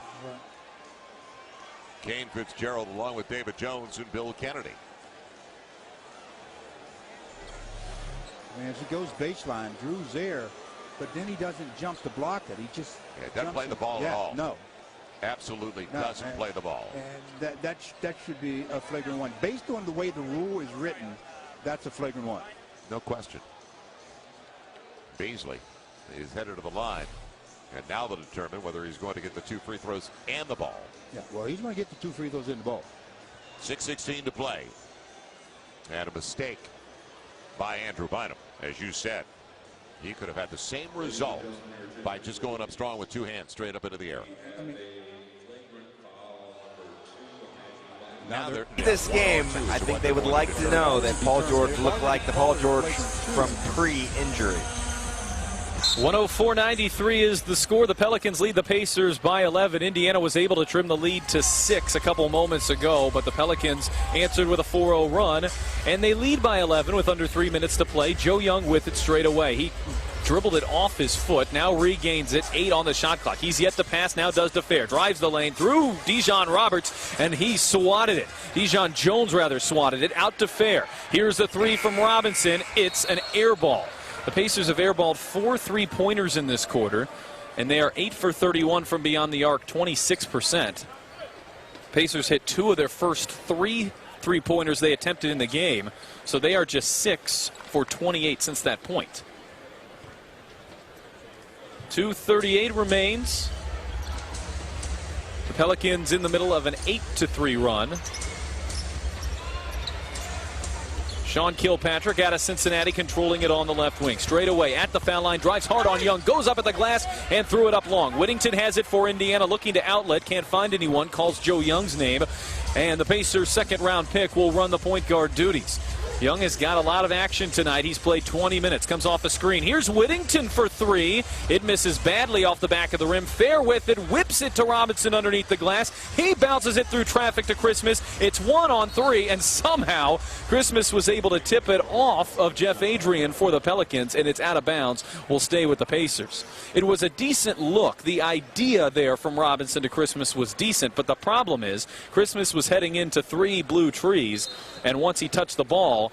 Kane Fitzgerald along with David Jones and Bill Kennedy. And as he goes baseline, Drew's there, but then he doesn't jump to block it. He just doesn't play the ball at all. No. Absolutely doesn't play the ball. And that should be a flagrant 1. Based on the way the rule is written, that's a flagrant 1. No question. Beasley is headed to the line, and now they'll determine whether he's going to get the 2 free throws and the ball. Yeah, well, he's going to get the 2 free throws and the ball. 6:16 to play. And a mistake by Andrew Bynum. As you said, he could have had the same result by just going up strong with 2 hands straight up into the air. This game, I think they would like to know that Paul George looked like the Paul George from pre-injury. 104-93 is the score. The Pelicans lead the Pacers by 11. Indiana was able to trim the lead to 6 a couple moments ago, but the Pelicans answered with a 4-0 run, and they lead by 11 with under 3 minutes to play. Joe Young with it straight away. He dribbled it off his foot, now regains it, 8 on the shot clock. He's yet to pass, now does to Fair. Drives the lane through Dijon Roberts, and he swatted it. Dijon Jones, rather, swatted it out to Fair. Here's the 3 from Robinson. It's an air ball. The Pacers have airballed 4 3-pointers in this quarter, and they are 8 for 31 from beyond the arc, 26%. Pacers hit 2 of their first 3 3-pointers they attempted in the game, so they are just 6 for 28 since that point. 2:38 remains. The Pelicans in the middle of an 8-3 run. Sean Kilpatrick out of Cincinnati, controlling it on the left wing. Straight away at the foul line, drives hard on Young, goes up at the glass and threw it up long. Whittington has it for Indiana, looking to outlet, can't find anyone, calls Joe Young's name, and the Pacers' second-round pick will run the point guard duties. Young has got a lot of action tonight. He's played 20 minutes. Comes off a screen. Here's Whittington for 3. It misses badly off the back of the rim. Fair with it. Whips it to Robinson underneath the glass. He bounces it through traffic to Christmas. It's 1 on 3, and somehow Christmas was able to tip it off of Jeff Adrian for the Pelicans, and it's out of bounds. Will stay with the Pacers. It was a decent look. The idea there from Robinson to Christmas was decent, but the problem is Christmas was heading into 3 blue trees, and once he touched the ball,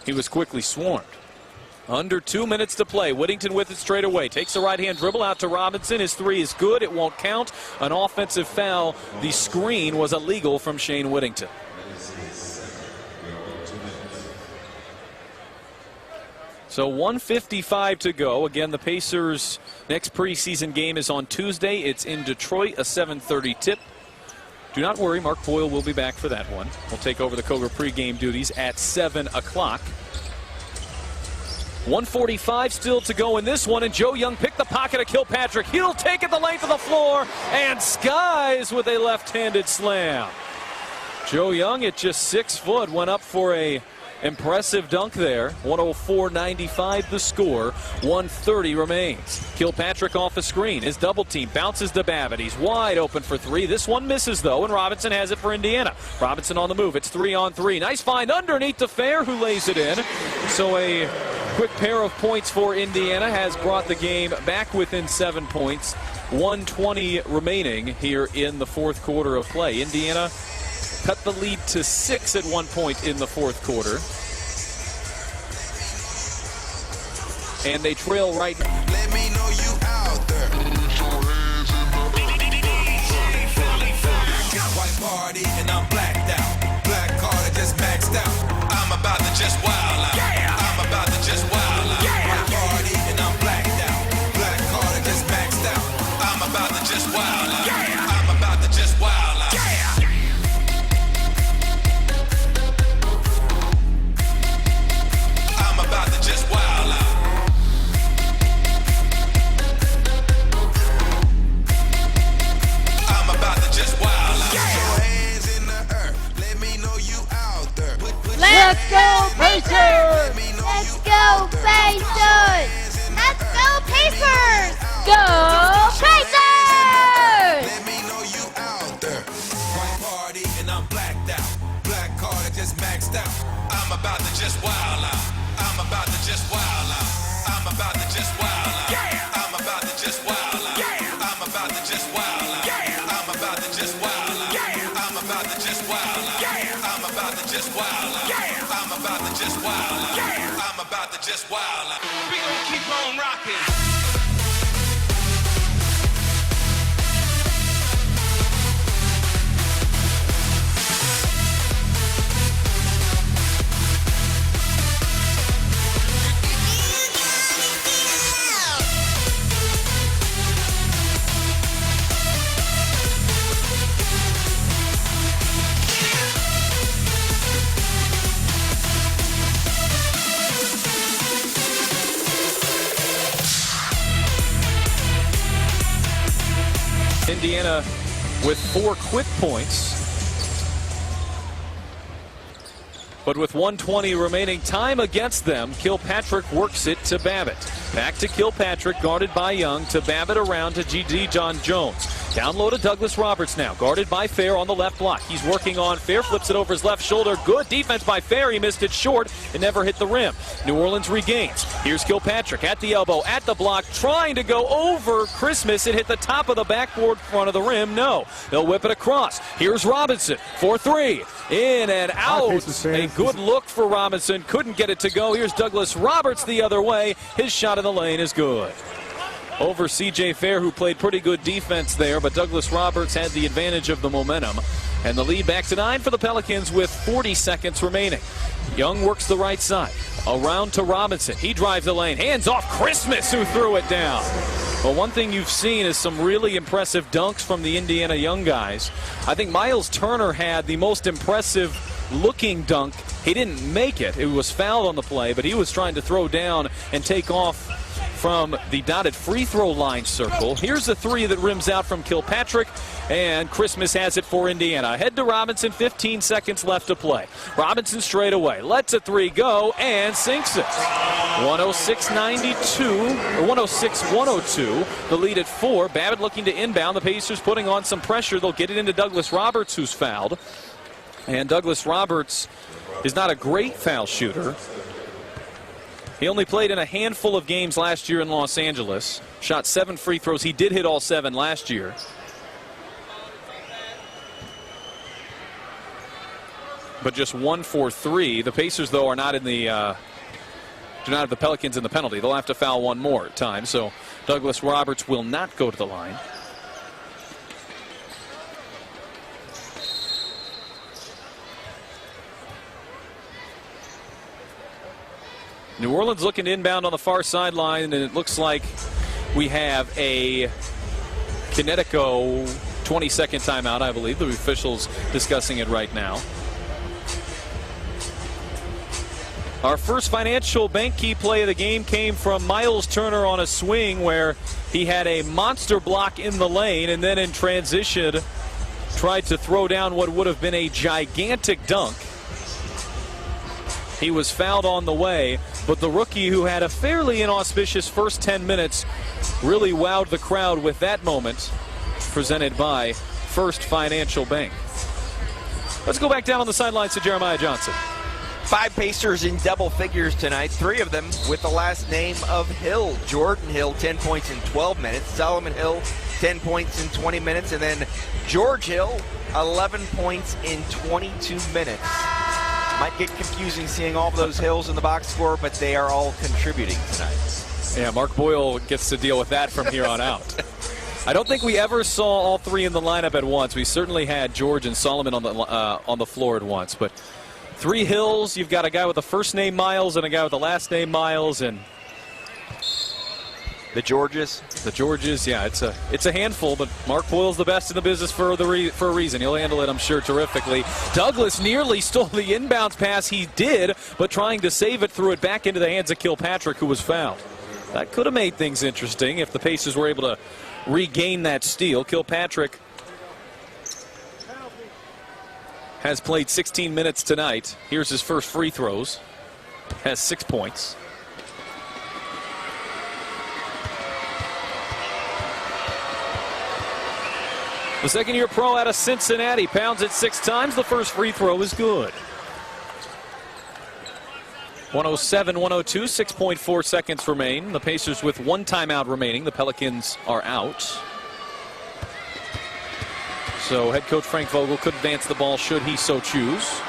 he was quickly swarmed. Under 2 minutes to play. Whittington with it straight away. Takes a right-hand dribble out to Robinson. His 3 is good. It won't count. An offensive foul. The screen was illegal from Shane Whittington. So 1:55 to go. Again, the Pacers' next preseason game is on Tuesday. It's in Detroit, a 7:30 tip. Do not worry, Mark Boyle will be back for that one. We'll take over the Cougar pregame duties at 7 o'clock. 1:45 still to go in this one, and Joe Young picked the pocket of Kilpatrick. He'll take it the length of the floor, and skies with a left-handed slam. Joe Young at just 6 foot went up for a impressive dunk there. 104.95 the score. 1:30 remains. Kilpatrick off a screen. His double team bounces to Babbitt. He's wide open for three. This one misses, though, and Robinson has it for Indiana. Robinson on the move. It's 3-on-3. Nice find underneath to Fair, who lays it in. So a quick pair of points for Indiana has brought the game back within 7 points. 1:20 remaining here in the fourth quarter of play. Indiana cut the lead to 6 at one point in the fourth quarter. And they trail right. Let me know you out there. Got white party and I'm blacked out. Black card that just maxed out. I'm about to just wild out. I'm about to just wild out. White party and I'm blacked out. Black card that just maxed out. I'm about to just wild out. I'm about to just wild out. I'm about to just wild out. I'm about to just wild out. Put your hands in the earth. Let me know you out there. Let's go Pacers! Let's go Pacers! Let's go Pacers! Go Pacers! Let me know you out there. White party and I'm blacked out. Black card that just maxed out. I'm about to just wild out. I'm about to just wild out. I'm about to just wild out. I'm about to just wild out. I'm about to just wild out. I'm about to just wild out. I'm about to just wild out. I'm about to just wild out. I'm about to just wild out. I'm about to just wild out. We gon' keep on rocking. Indiana with 4 quick points. But with 1:20 remaining time against them, Kilpatrick works it to Babbitt. Back to Kilpatrick, guarded by Young, to Babbitt around to G.D. John Jones. Down low to Douglas Roberts now, guarded by Fair on the left block. He's working on Fair, flips it over his left shoulder. Good defense by Fair. He missed it short and never hit the rim. New Orleans regains. Here's Kilpatrick at the elbow, at the block, trying to go over Christmas. It hit the top of the backboard front of the rim. No. They'll whip it across. Here's Robinson for 3. In and out. A good look for Robinson. Couldn't get it to go. Here's Douglas Roberts the other way. His shot in the lane is good. Over C.J. Fair, who played pretty good defense there, but Douglas Roberts had the advantage of the momentum. And the lead back to 9 for the Pelicans with 40 seconds remaining. Young works the right side. Around to Robinson. He drives the lane. Hands off Christmas, who threw it down. Well, one thing you've seen is some really impressive dunks from the Indiana young guys. I think Miles Turner had the most impressive looking dunk. He didn't make it. It was fouled on the play, but he was trying to throw down and take off from the dotted free throw line circle. Here's a 3 that rims out from Kilpatrick, and Christmas has it for Indiana. Head to Robinson, 15 seconds left to play. Robinson straight away, lets a 3 go and sinks it. 106-92, or 106-102. The lead at 4. Babbitt looking to inbound. The Pacers putting on some pressure. They'll get it into Douglas Roberts, who's fouled. And Douglas Roberts is not a great foul shooter. He only played in a handful of games last year in Los Angeles. Shot 7 free throws. He did hit all 7 last year. But just 1 for 3. The Pacers, though, are not in the do not have the Pelicans in the penalty. They'll have to foul one more time. So Douglas Roberts will not go to the line. New Orleans looking inbound on the far sideline, and it looks like we have a Connecticut 20-second timeout, I believe. The officials discussing it right now. Our first financial bank key play of the game came from Miles Turner on a swing where he had a monster block in the lane and then in transition tried to throw down what would have been a gigantic dunk. He was fouled on the way, but the rookie, who had a fairly inauspicious first 10 minutes, really wowed the crowd with that moment presented by First Financial Bank. Let's go back down on the sidelines to Jeremiah Johnson. 5 Pacers in double figures tonight, 3 of them with the last name of Hill. Jordan Hill, 10 points in 12 minutes. Solomon Hill, 10 points in 20 minutes. And then George Hill, 11 points in 22 minutes. Might get confusing seeing all of those Hills in the box score, but they are all contributing tonight. Yeah, Mark Boyle gets to deal with that from here on out. I don't think we ever saw all 3 in the lineup at once. We certainly had George and Solomon on the floor at once, but 3 Hills. You've got a guy with the first name Miles and a guy with the last name Miles, and the Georges. The Georges, yeah, it's a handful, but Mark Boyle's the best in the business for a reason. He'll handle it, I'm sure, terrifically. Douglas nearly stole the inbounds pass. He did, but trying to save it, threw it back into the hands of Kilpatrick, who was fouled. That could have made things interesting if the Pacers were able to regain that steal. Kilpatrick has played 16 minutes tonight. Here's his first free throws. Has 6 points. The second-year pro out of Cincinnati pounds it 6 times. The first free throw is good. 107-102, 6.4 seconds remain. The Pacers with 1 timeout remaining. The Pelicans are out. So head coach Frank Vogel could advance the ball should he so choose.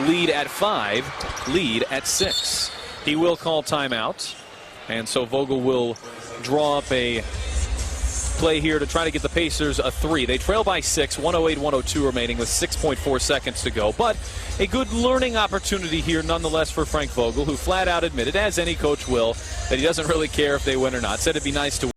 Lead at 5, lead at 6. He will call timeout. And so Vogel will draw up a play here to try to get the Pacers a 3. They trail by 6, 108-102 remaining with 6.4 seconds to go. But a good learning opportunity here nonetheless for Frank Vogel, who flat out admitted, as any coach will, that he doesn't really care if they win or not. Said it'd be nice to